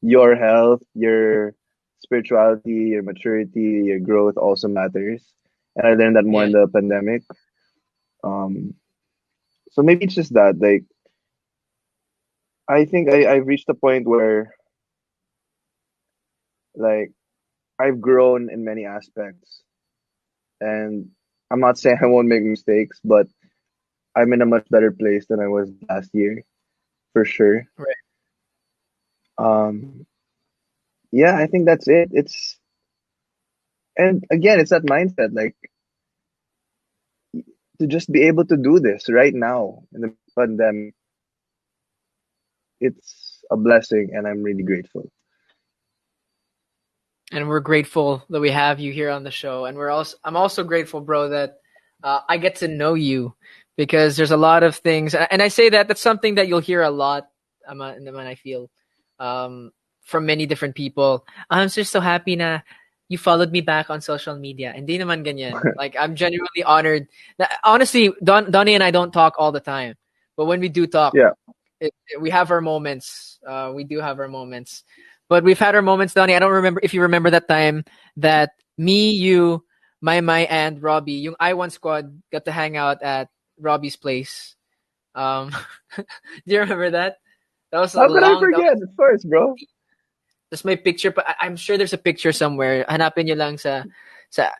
your health, your spirituality, your maturity, your growth also matters. And I learned that more yeah, in the pandemic. Um, so maybe it's just that. Like I think I've reached a point where like I've grown in many aspects, and I'm not saying I won't make mistakes, but I'm in a much better place than I was last year for sure. right. Um, yeah, I think that's it. And again, it's that mindset, like to just be able to do this right now in the pandemic. It's a blessing, and I'm really grateful. And we're grateful that we have you here on the show. And I'm also grateful, bro, that I get to know you, because there's a lot of things, and I say that's something that you'll hear a lot. Naman I feel from many different people. I'm just so happy na you followed me back on social media. Hindi naman ganyan. Like, I'm genuinely honored. Honestly, Donnie and I don't talk all the time, but when we do talk, Yeah, we have our moments. We do have our moments. But we've had our moments, Donnie. I don't remember if you remember that time that me, you, my, and Robbie, yung I1 squad, got to hang out at Robbie's place. Um, do you remember that? That was a how could I long. forget? Of course, bro. That's my picture, but I'm sure there's a picture somewhere. Hanapin nyo lang sa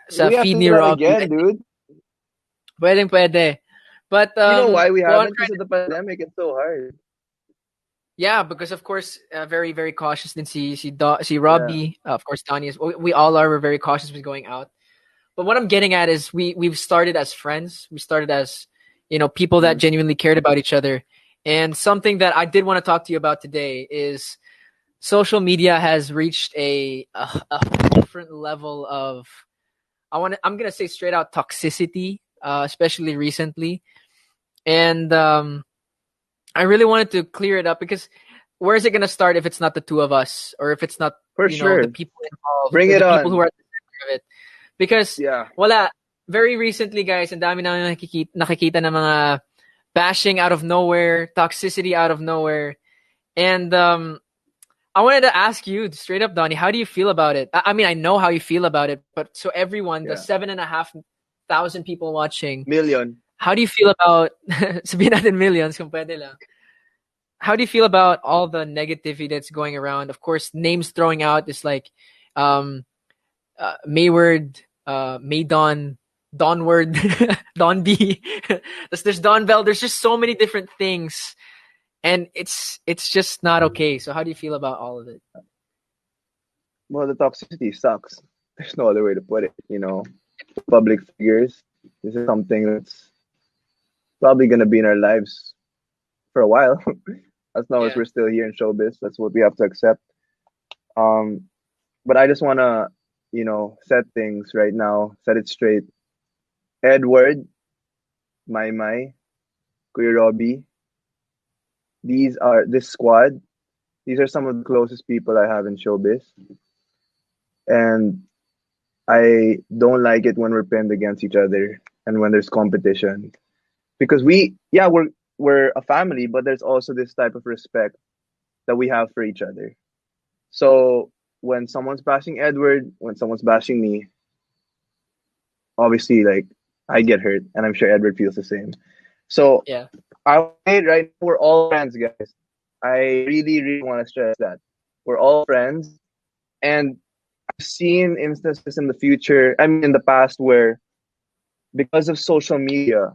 We have feed to ni do that Robbie. again, dude. Pwede. But You know why we what I'm haven't? Because of the pandemic. It's so hard. yeah, because of course, very very cautious. Then see Yeah. Robbie, of course, Donnie is. We all are. We're very cautious with going out. But what I'm getting at is we've started as friends. We started as people that Mhm. genuinely cared about each other. And something that I did want to talk to you about today is social media has reached a different level of I'm gonna say straight out toxicity, especially recently. And I really wanted to clear it up, because where is it gonna start if it's not the two of us, or if it's not For the sure. people involved, Bring or it the people who on. are at the center of it? Because Yeah. wala very recently, guys, ang dami namin nakikita ng mga bashing out of nowhere, toxicity out of nowhere. And I wanted to ask you straight up, Donny, how do you feel about it? I mean, I know how you feel about it, but so everyone, the Yeah. 7,500 people watching, Million. how do you feel about, sabihin natin millions kung pwede lang. How do you feel about all the negativity that's going around? Of course, names throwing out is like Mayward, Maydon, Donward, Don B. There's Don Bell. There's just so many different things, and it's just not okay. So how do you feel about all of it? Well, the toxicity sucks. There's no other way to put it. Public figures. This is something that's probably gonna be in our lives for a while, as long as Yeah, we're still here in showbiz. That's what we have to accept. Um, but I just wanna, set things right now, set it straight. Edward, Mai, Kuya Robbie, this squad. These are some of the closest people I have in showbiz, and I don't like it when we're pinned against each other and when there's competition because we're a family, but there's also this type of respect that we have for each other. So when someone's bashing Edward, when someone's bashing me, obviously like I get hurt, and I'm sure Edward feels the same. So yeah, I right now we're all friends, guys. I really, really want to stress that we're all friends, and I've seen instances in the future. I mean, in the past, where because of social media,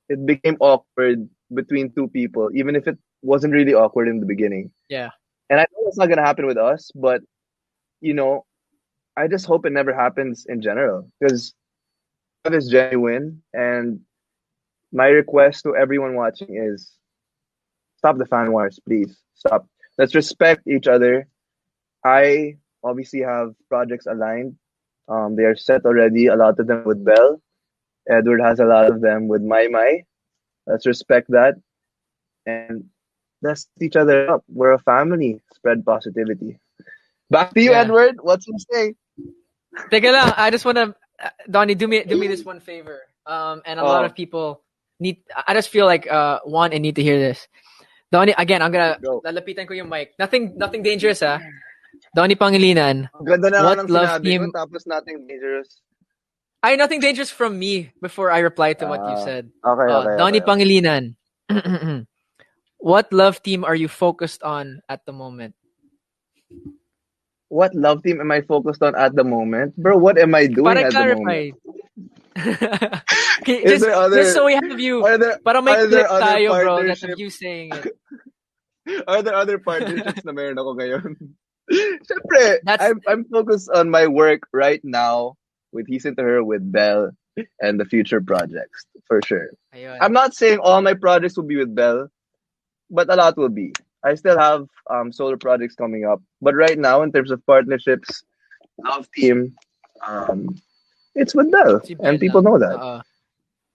it became awkward between two people, even if it wasn't really awkward in the beginning. yeah. And I know it's not gonna happen with us, but you know, I just hope it never happens in general because love is genuine. And my request to everyone watching is stop the fan wars, please. Stop. Let's respect each other. I obviously have projects aligned. They are set already. A lot of them with Bell. Edward has a lot of them with Mai. Let's respect that and let's lift each other up. We're a family. Spread positivity. Back to you, Yeah. Edward. What's your say? Teka lang, I just wanna, Donnie, do me this one favor. And a lot Oh, of people need. I just feel like want and need to hear this. Donnie, again, I'm gonna go. lalapitan ko yung mic. Nothing dangerous, ah. Donny Pangilinan, Ang ganda na nga what ng love sinabi ko, team? tapos nothing dangerous. Nothing dangerous from me. Before I reply to what you Ah, said, Donny okay. Pangilinan, what love team are you focused on at the moment? What love team am I focused on at the moment? Bro, what am I doing Para at the moment? clarify. Okay, Is just there just other so we have you. are there Para may are there clip other tayo, bro, that of partnerships? you saying it. Are there other partnerships na meron ako ngayon? Siyempre, That's I'm focused on my work right now with He's Into Her, with Belle, and the future projects, for sure. I'm ayun. not saying all my projects will be with Belle, but a lot will be. I still have solo projects coming up. But right now, in terms of partnerships, love team, um, it's with Belle. Si And Bell people lang. know that. Oo.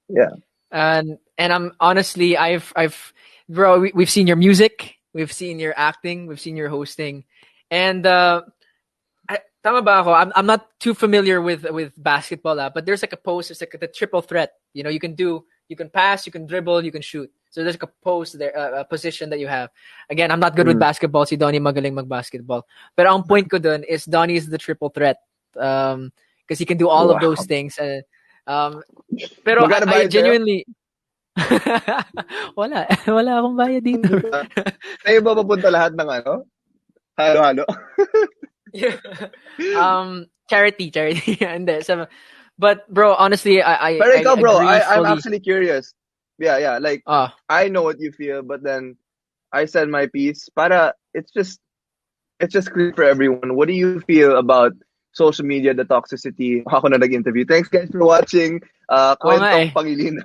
Yeah. And I'm honestly, bro, we've seen your music, we've seen your acting, we've seen your hosting, and tama ba ako? I'm not too familiar with basketball, but there's like a post, it's like the triple threat. You can pass, you can dribble, you can shoot. So there's like a post there, a position that you have. Again, I'm not good with Mm. basketball. Si Donnie magaling mag-basketball. But ang point ko dun is Donnie is the triple threat. Because he can do all of those Wow. things. Pero Magkano I bayad sa'yo? genuinely wala akong bayad dito. Sa'yo ba papunta lahat ng ano? Halo-halo? Yeah. Charity. Hindi. But bro, honestly, Pero I ikaw, bro, agree I'm fully. actually curious. Yeah. Like, Ah, I know what you feel, but then I said my piece. Para it's just clear for everyone. What do you feel about social media, the toxicity? Ako na nag-interview. Thanks guys for watching. oo nga Kwentong eh. Pangilinan.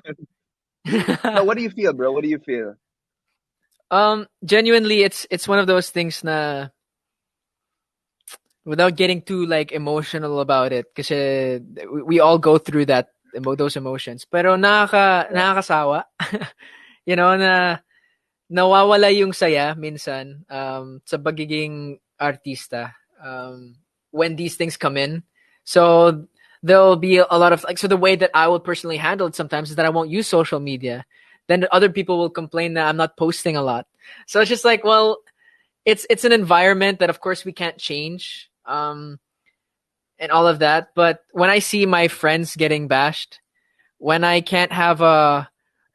No, what do you feel, bro? What do you feel? Genuinely, it's one of those things na without getting too like emotional about it, kasi we all go through those emotions. Pero Yeah. nakakasawa. Na nawawala yung saya minsan sa pagiging artista when these things come in. So there'll be a lot of like, so the way that I will personally handle it sometimes is that I won't use social media. Then other people will complain that I'm not posting a lot. So it's just like, well, it's an environment that of course we can't change. And all of that. But when I see my friends getting bashed, when I can't have a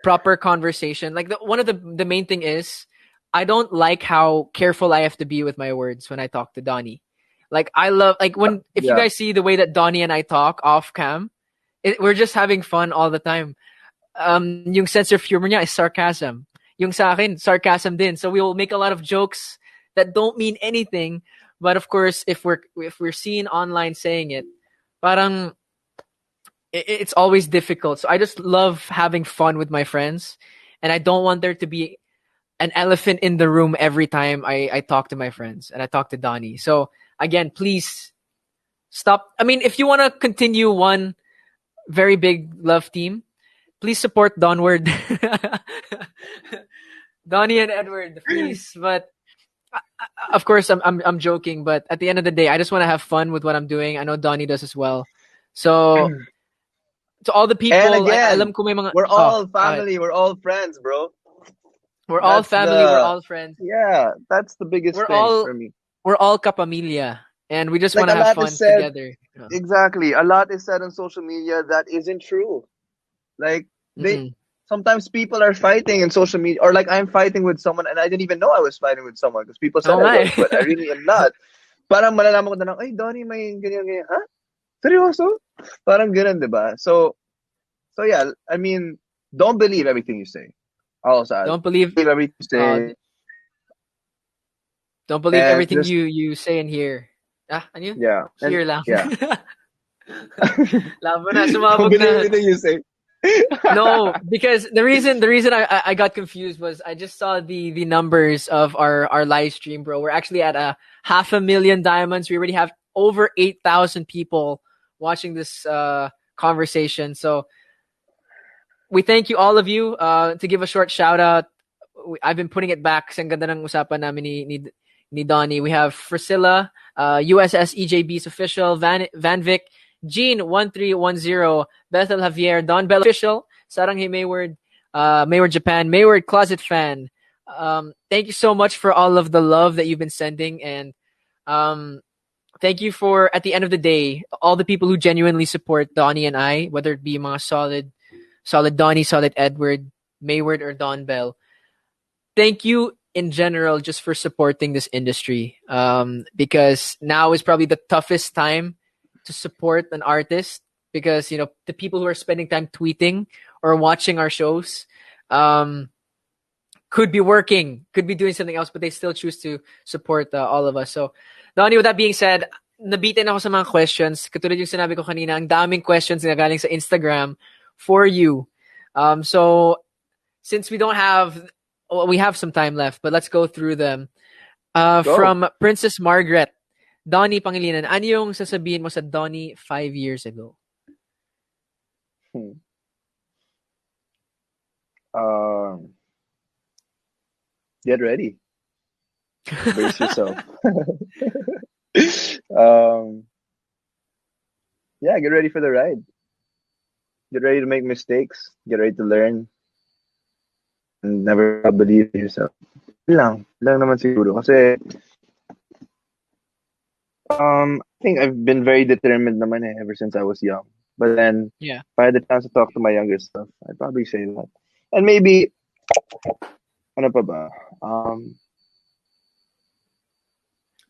proper conversation, like one of the main thing is I don't like how careful I have to be with my words when I talk to Donnie. Like I love like when if you Yeah. guys see the way that Donnie and I talk off cam, we're just having fun all the time. Yung sense of humor niya is sarcasm. Yung sa akin, sarcasm din. So we will make a lot of jokes that don't mean anything. But of course, if we're seen online saying it, parang it's always difficult. So I just love having fun with my friends, and I don't want there to be an elephant in the room every time I talk to my friends and I talk to Donnie. So again, please stop. I mean, if you want to continue one very big love team, please support Donward, Donnie and Edward, please. But of course, I'm joking. But at the end of the day, I just want to have fun with what I'm doing. I know Donnie does as well. So to all the And people, alam again, ko may mga we're oh, all go ahead. family. We're all friends, bro. We're all That's family. We're the all friends. yeah. That's the biggest We're thing all for me. we're all kapamilya, and we just Like want a to have lot is fun said. together. Exactly. A lot is said on social media that isn't true. Like they Mm-mm. sometimes people are fighting in social media, or like I'm fighting with someone and I didn't even know I was fighting with someone because people said Oh I my. was, but I really am not. Parang malalaman ko na lang, ay, Donnie, may ganyan, ganyan. Ha? Seryoso? Parang ganun, di ba? So yeah, I mean, don't believe everything you say. I'll also add, don't believe believe everything you uh say, don't believe and everything just, you say and hear. Ano yun? yeah, and Hear lang. yeah. Laban na, Don't sumabog believe na. everything you say. No, because the reason I got confused was I just saw the numbers of our live stream, bro. We're actually at a 500,000 diamonds. We already have over 8,000 people watching this conversation. So we thank you all of you. To give a short shout out, I've been putting it back. Sa ganda ng usapan namin ni Donnie. We have Priscilla, USS EJB's official, Van Vic, Jean 1310, Bethel Javier, Don Bell official, Saranghe Mayward, Mayward Japan, Mayward Closet Fan. Thank you so much for all of the love that you've been sending, and um, thank you for at the end of the day all the people who genuinely support Donnie and I, whether it be mga solid Donnie, solid Edward, Mayward, or Don Bell. Thank you in general just for supporting this industry. Because now is probably the toughest time to support an artist because the people who are spending time tweeting or watching our shows could be working, could be doing something else, but they still choose to support all of us. So, Donnie, with that being said, nabitin ako sa mga questions. Katulad yung sinabi ko kanina, ang daming questions na galing sa Instagram for you. So, since we have some time left, but let's go through them. Go. From Princess Margaret, Donny Pangilinan, ano yung sasabihin mo sa Donny 5 years ago? Hmm. Um, get ready. Brace yourself. um, yeah, get ready for the ride. Get ready to make mistakes. Get ready to learn. And never stop believing in yourself. Lang naman siguro. Kasi, I think I've been very determined naman ever since I was young. But then, Yeah. if I had the chance to talk to my younger self, I'd probably say that. And maybe, ano pa ba?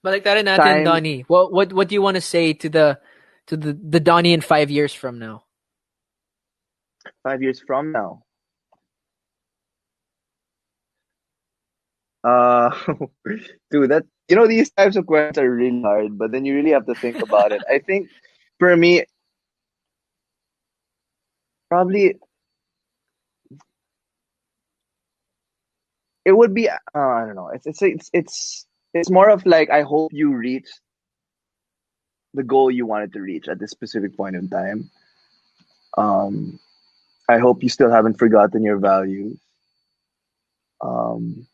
Baliktarin natin, Time Donny. What do you want to say to the Donny in 5 years from now? 5 years from now. Uh, dude, these types of questions are really hard, but then you really have to think about it. I think for me, probably it would be, I don't know. It's more of like I hope you reach the goal you wanted to reach at this specific point in time. Um, I hope you still haven't forgotten your values. Um,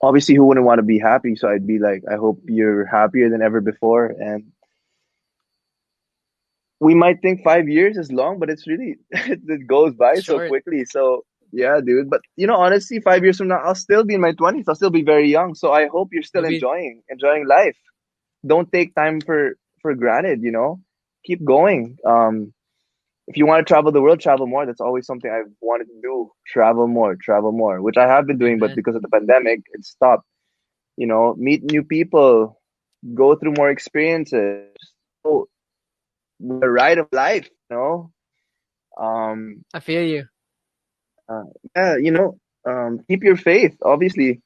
obviously, who wouldn't want to be happy? So I'd be like, I hope you're happier than ever before. And we might think 5 years is long, but it's really it goes by so Short. quickly. So yeah, dude. But honestly, 5 years from now, I'll still be in my 20s. I'll still be very young. So I hope you're still You'll be enjoying life. Don't take time for granted. Keep going. If you want to travel the world, travel more. That's always something I've wanted to do. Travel more, which I have been doing, but amen. because of the pandemic, it stopped. Meet new people, go through more experiences. So the ride of life, Um, I feel you. uh, yeah, keep your faith. Obviously,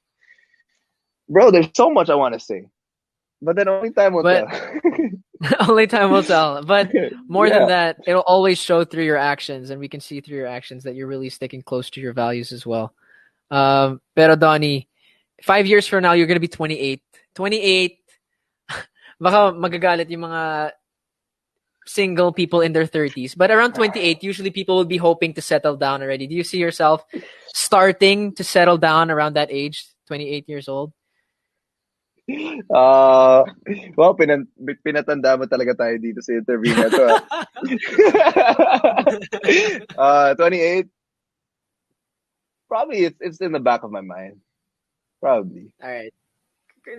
bro. There's so much I want to say, but then only time will But tell. only time will tell. But more than Yeah. that, it'll always show through your actions, and we can see through your actions that you're really sticking close to your values as well. Pero Donnie, 5 years from now, you're gonna be 28. 28, baka magagalit yung mga single people in their 30s. But around 28, usually people will be hoping to settle down already. Do you see yourself starting to settle down around that age, 28 years old? Uh, well, pinatanda mo talaga tayo dito sa interview na to. 28. Probably it's in the back of my mind. Probably. All right.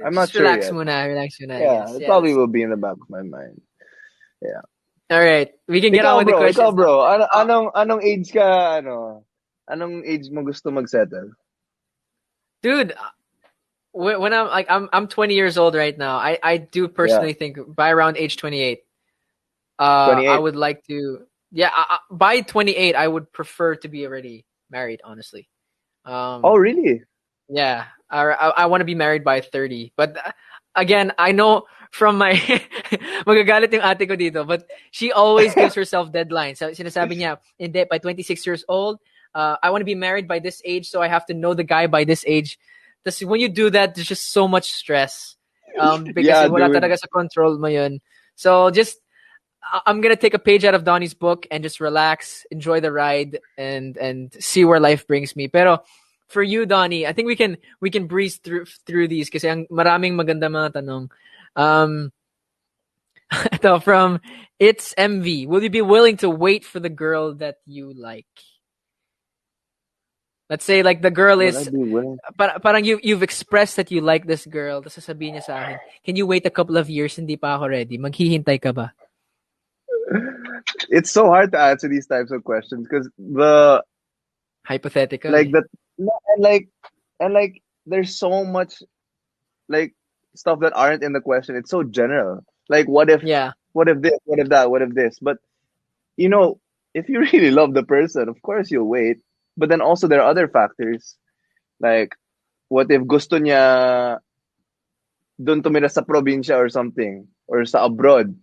I'm not Just sure relax yet. muna, relax muna. Yeah, Yes, it probably yes. will be in the back of my mind. Yeah. All right. We can get on with the Ikaw questions now. bro, Oh, anong age ka anong age mo gusto mag-settle? dude, when I'm 20 years old right now. I do Yeah, personally think by around age 28, I 28. would like to. Yeah, by 28, I would prefer to be already married. Honestly, Oh, um, really? yeah, I want to be married by 30. But again, I know from my magagalit yung ate ko dito, but she always gives herself deadlines. So sinasabi niya, hindi, by 26 years old, I want to be married by this age, so I have to know the guy by this age. When you do that, there's just so much stress. Because Yeah, wala dude. talaga sa control mo yun. So just I'm gonna take a page out of Donnie's book and just relax, enjoy the ride, and see where life brings me. Pero for you, Donnie, I think we can breeze through these kasi ang maraming maganda mga tanong. Um, ito from It's MV. Will you be willing to wait for the girl that you like? Let's say like the girl Will I is be willing? parang you've expressed that you like this girl. Tapos sasabihin niya sa akin, can you wait a couple of years? Hindi pa ako ready. Maghihintay ka ba? It's so hard to answer these types of questions because the Hypothetical like eh. the no, and like there's so much like stuff that aren't in the question. It's so general. Like Yeah. what if this, what if that, what if this? But you know, if you really love the person, of course you'll wait. But then also there are other factors. Like what if gusto niya doon tumira sa probinsya or something or sa abroad,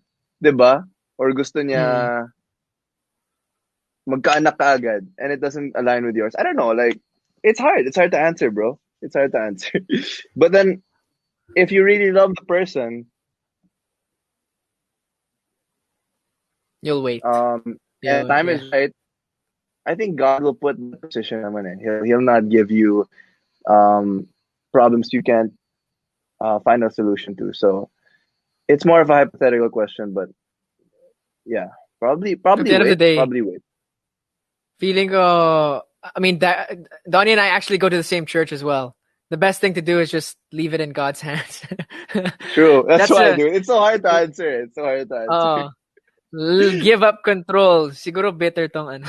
'di ba? Or gusto niya Mm. magkaanak ka agad and it doesn't align with yours. I don't know, like it's hard. It's hard to answer, bro. It's hard to answer. But then if you really love the person, You'll wait. and time Yeah. is right, I think God will put in the position naman eh. He'll not give you um problems you can't find a solution to. So it's more of a hypothetical question, but yeah, At the end of the day, probably wait. feeling ko, I mean, Donnie and I actually go to the same church as well. The best thing to do is just leave it in God's hands. True. That's That's why I a do it. It's so hard to answer. It's so hard to answer. uh, give up control. Siguro bitter tong ano.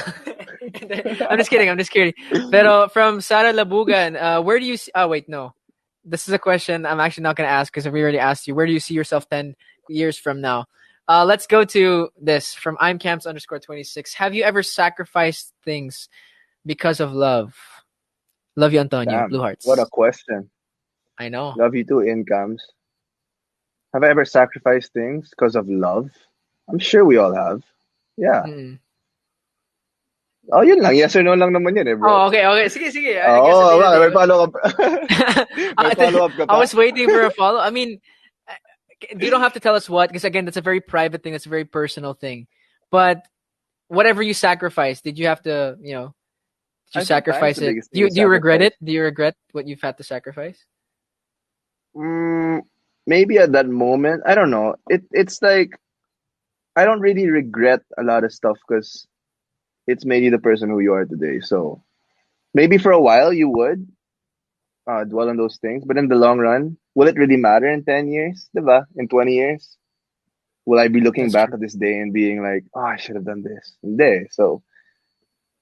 I'm just kidding. I'm just kidding. Pero from Sara Labugan, where do you see? Oh wait, no. This is a question I'm actually not going to ask because we already asked you. Where do you see yourself 10 years from now? Let's go to this from imcamps_26. Have you ever sacrificed things because of love? Love you, Antonio. Damn, Blue what a hearts. question. I know. Love you too, incomes. Have I ever sacrificed things because of love? I'm sure we all have. Yeah. Mm. Oh, yun lang. Yes or no lang naman yun eh, bro. Oh, okay, okay. Sige. I guess at the Oo, end of the may day, follow-up. May follow-up ka I pa? was waiting for a follow. I mean, you don't have to tell us what, because again, that's a very private thing. That's a very personal thing. But whatever you sacrifice, did you have to, did you I think time's sacrifice the it? biggest Do thing you, we do you regret sacrifice. it? Do you regret what you've had to sacrifice? Mm, maybe at that moment, I don't know. It's like I don't really regret a lot of stuff because it's made you the person who you are today. So maybe for a while you would dwell on those things, but in the long run, will it really matter in 10 years? Diba? In 20 years, will I be looking That's back true. at this day and being like, oh, I should have done this? Hindi. So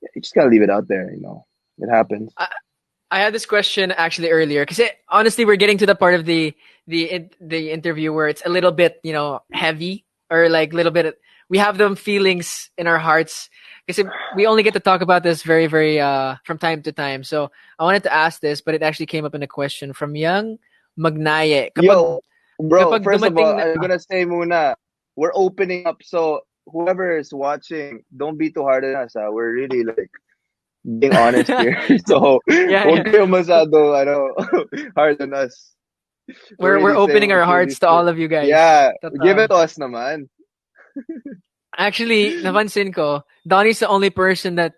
yeah, you just gotta leave it out there. It happens. I, I had this question actually earlier because honestly, we're getting to the part of the interview where it's a little bit heavy or like a little bit. We have them feelings in our hearts because we only get to talk about this very very from time to time. So I wanted to ask this, but it actually came up in a question from Young Magnaye. Yo, bro. Kapag First of all, dumating na I'm gonna say, muna, we're opening up. So whoever is watching, don't be too hard on us. We're really like being honest here. So, yeah, huwag yeah. kayo masyado, hard on us. We're We're really opening saying our it's really hearts to straight. all of you guys. Yeah, give Totoo. it to us naman. Actually, napansin ko, Donnie's the only person that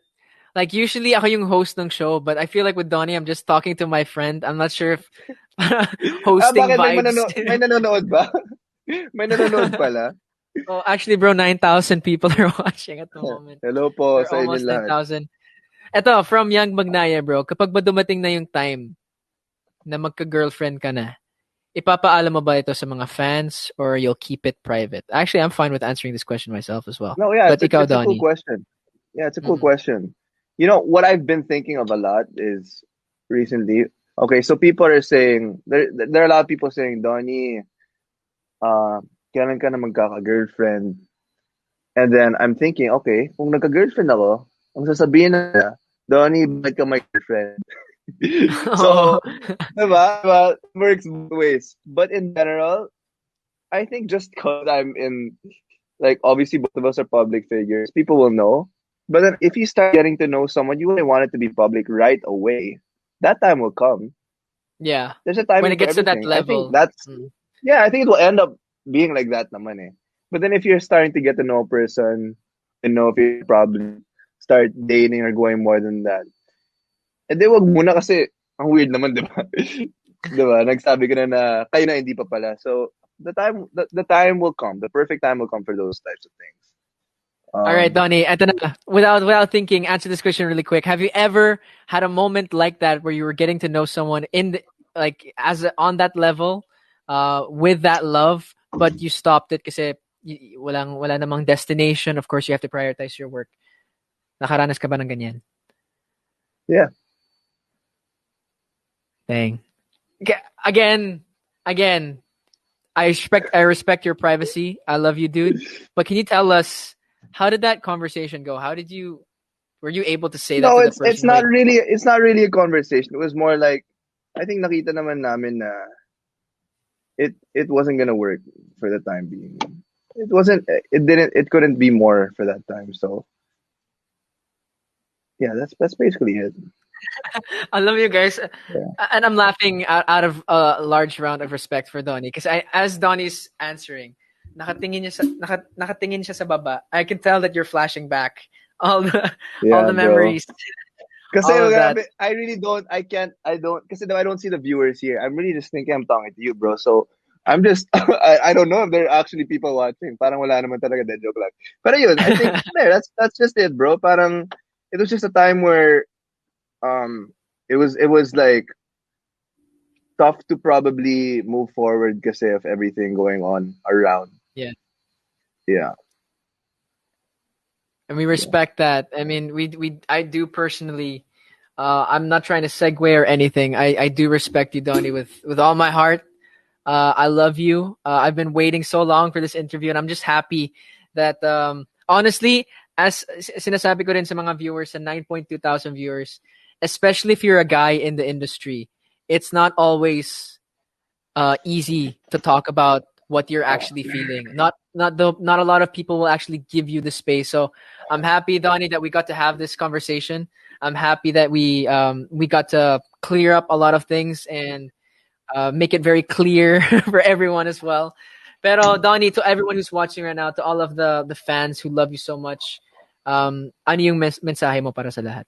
like usually ako yung host ng show, but I feel like with Donnie, I'm just talking to my friend. I'm not sure if hosting Bakit vibes. may nanonood ba? May nanonood pala. Oh, actually, bro, 9,000 people are watching at the moment. Hello po Or sa inyo almost lahat. 10,000. Eto, from Young Magnaya, bro, kapag ba dumating na yung time na magka-girlfriend ka na, ipapaalam mo ba ito sa mga fans or you'll keep it private? Actually, I'm fine with answering this question myself as well. No, yeah, But ikaw, it's a cool Donnie. question. Yeah, it's a cool Mm-mm. question. What I've been thinking of a lot is recently. Okay, so people are saying there are a lot of people saying, Donnie, kailan ka na magkaka-girlfriend? And then I'm thinking, okay, kung nagka-girlfriend ako, ang sasabihin na, Donnie, bakit ka my girlfriend? Oo. So, diba? It works both ways. But in general, I think just because I'm in, like, obviously both of us are public figures, people will know. But then if you start getting to know someone, you wouldn't want it to be public right away. That time will come. Yeah. There's a When timing it for gets to that everything. I think level. that's, Mm. yeah, I think it will end up being like that naman eh. But then if you're starting to get to know a person, if you probably start dating or going more than that, di wag muna kasi ang weird naman, di ba? Di ba? Nagsabi ko na kayo na hindi pa pala. So, the time will come. The perfect time will come for those types of things. All right, Donnie. Eto na. Without thinking, answer this question really quick. Have you ever had a moment like that where you were getting to know someone on that level, with that love, but you stopped it kasi wala namang destination. Of course, you have to prioritize your work. Nakaranas ka ba ng ganyan? Yeah. Dang. Again, again. I respect your privacy. I love you, dude. But can you tell us how did that conversation go? Were you able to say that No, to the it's person not really a conversation. It was more like I think nakita naman namin na it wasn't gonna work for the time being. It couldn't be more for that time. So yeah, that's basically it. I love you guys. Yeah. And I'm laughing out of a large round of respect for Donnie because as Donnie's answering, nakatingin siya sa baba. I can tell that you're flashing back all the all Yeah, the bro. memories, Kasi all of that. I really don't, I don't, kasi I don't see the viewers here. I'm really just thinking I'm talking to you, bro. So, I'm just, I don't know if there are actually people watching. Parang wala naman talaga, dead joke lang. Pero yun, I think, there, that's just it, bro. Parang, it was just a time where, it was like, tough to probably move forward kasi of everything going on around. Yeah. Yeah. And we Yeah. respect that. I mean, I do personally. I'm not trying to segue or anything. I do respect you, Donnie, with all my heart. I love you. I've been waiting so long for this interview, and I'm just happy that honestly, as sinasabi ko rin sa mga viewers, sa 9.2 thousand viewers, especially if you're a guy in the industry, it's not always easy to talk about what you're actually feeling. Not a lot of people will actually give you the space. So I'm happy, Donnie, that we got to have this conversation. I'm happy that we got to clear up a lot of things and make it very clear for everyone as well. Pero Donnie, to everyone who's watching right now, to all of the fans who love you so much, ano yung mensahe mo para sa lahat?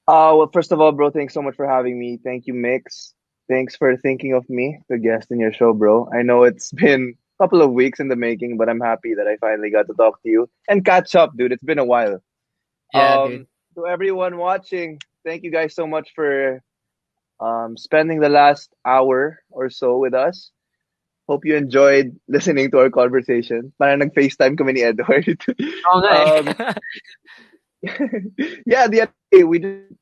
Well, first of all, bro, thanks so much for having me. Thank you, Mix. Thanks for thinking of me to guest in your show, bro. I know it's been a couple of weeks in the making, but I'm happy that I finally got to talk to you and catch up, dude. It's been a while. Yeah, dude. To everyone watching, thank you guys so much for spending the last hour or so with us. Hope you enjoyed listening to our conversation. Parang nag-FaceTime kami ni Edward. Oo nga eh. um, yeah, the other day we just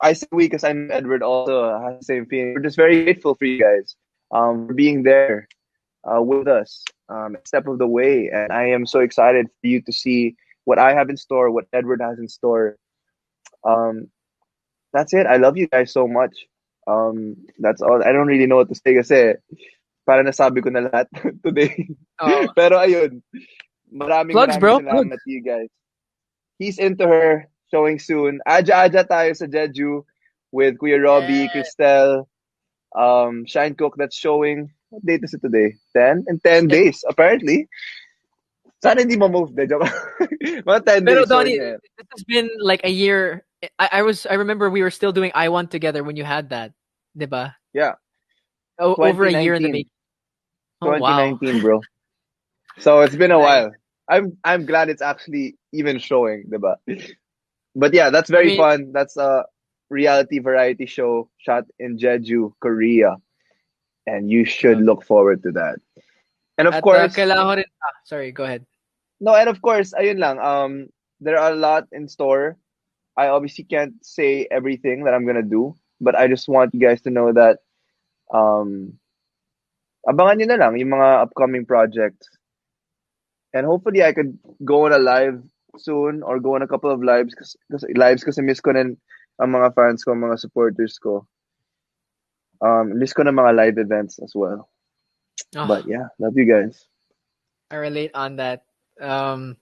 I say we because I know Edward also has the same feeling. We're just very grateful for you guys for being there with us a step of the way. And I am so excited for you to see what I have in store, what Edward has in store. Um, that's it. I love you guys so much. That's all. I don't really know what to say kasi para nasabi ko na lahat today. Oh. Pero ayun, maraming Plugs, maraming bro. Plugs. salamat to you guys. He's Into Her, showing soon. Aja-aja tayo sa Jeju with Kuya Robbie, Yeah. Cristel, Shine Cook, that's showing. What date is it today? 10? In 10 days, apparently. Sana hindi ma-move de. Joke. Mga 10 Pero days showing Donnie, na yan. this has been like a year. I remember we were still doing I Want together when you had that. Diba? Yeah, Over a year in the 2019. making. Oh wow. 2019, bro. So it's been a Nice. while. I'm glad it's actually even showing, diba? But yeah, that's I very mean, fun. That's a reality variety show shot in Jeju, Korea. And you should look forward to that. And of at course, kailangan ko rin, sorry, go ahead. no, and of course, ayun lang. There are a lot in store. I obviously can't say everything that I'm gonna do, but I just want you guys to know that um, abangan nyo na lang yung mga upcoming projects. And hopefully, I could go on a live soon or go on a couple of lives kasi miss ko rin ang mga fans ko, mga supporters ko. Miss ko na mga live events as well. Oh, But yeah, love you guys. I relate on that. Grabe.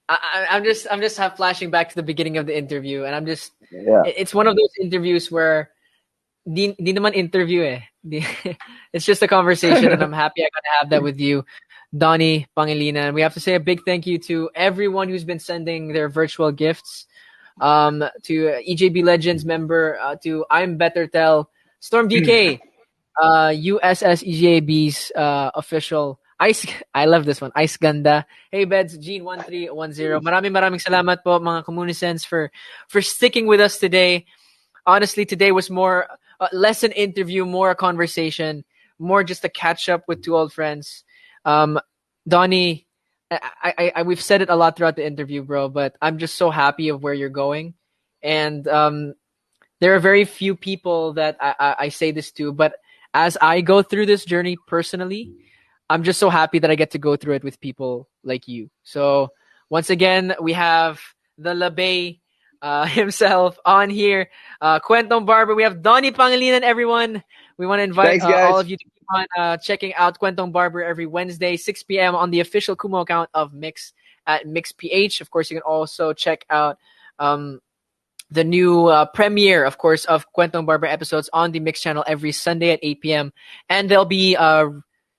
I'm just half flashing back to the beginning of the interview, and Yeah. it's one of those interviews where di naman interview eh. It's just a conversation, and I'm happy I got to have that with you, Donny Pangilinan. We have to say a big thank you to everyone who's been sending their virtual gifts. To EJB Legends member, to I'm Better Tell, Storm DK, USS EJB's official Ice. I love this one. Ice Ganda. Hey Beds, Gene 1310. Maraming salamat po mga Communicants for sticking with us today. Honestly, today was more less an interview, more a conversation, more just a catch up with two old friends. Donnie, we've said it a lot throughout the interview, bro, but I'm just so happy of where you're going, and there are very few people that I say this to, but as I go through this journey personally, I'm just so happy that I get to go through it with people like you. So once again, we have the Labay himself on here. Kwentong Barber. We have Donny Pangilinan, everyone. We want to invite Thanks, all guys. of you to keep on checking out Kwentong Barber every Wednesday, 6 p.m. on the official Kumu account of Mix at MixPH. Of course, you can also check out the new premiere, of course, of Kwentong Barber episodes on the Mix channel every Sunday at 8 p.m. And they'll be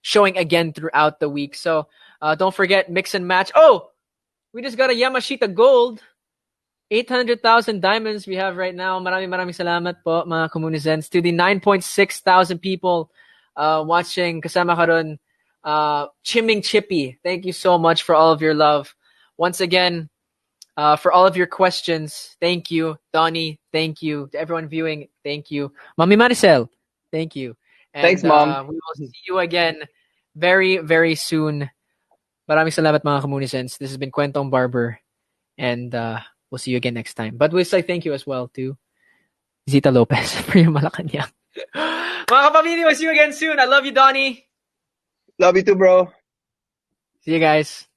showing again throughout the week. So don't forget, mix and match. Oh, we just got a Yamashita Gold. 800,000 diamonds we have right now. Maraming salamat po, mga Communicants. To the 9.6 thousand people watching, kasama ka ron, Chiming Chippy. Thank you so much for all of your love. Once again, for all of your questions, thank you. Donnie, thank you. To everyone viewing, thank you. Mami Maricel, thank you. And Thanks, Mom. we will see you again very, very soon. Maraming salamat, mga Communicants. This has been Kwentong Barber. And we'll see you again next time. But we'll say thank you as well to Zita Lopez for your Malacanang. Mga kapamilya, we'll see you again soon. I love you, Donnie. Love you too, bro. See you guys.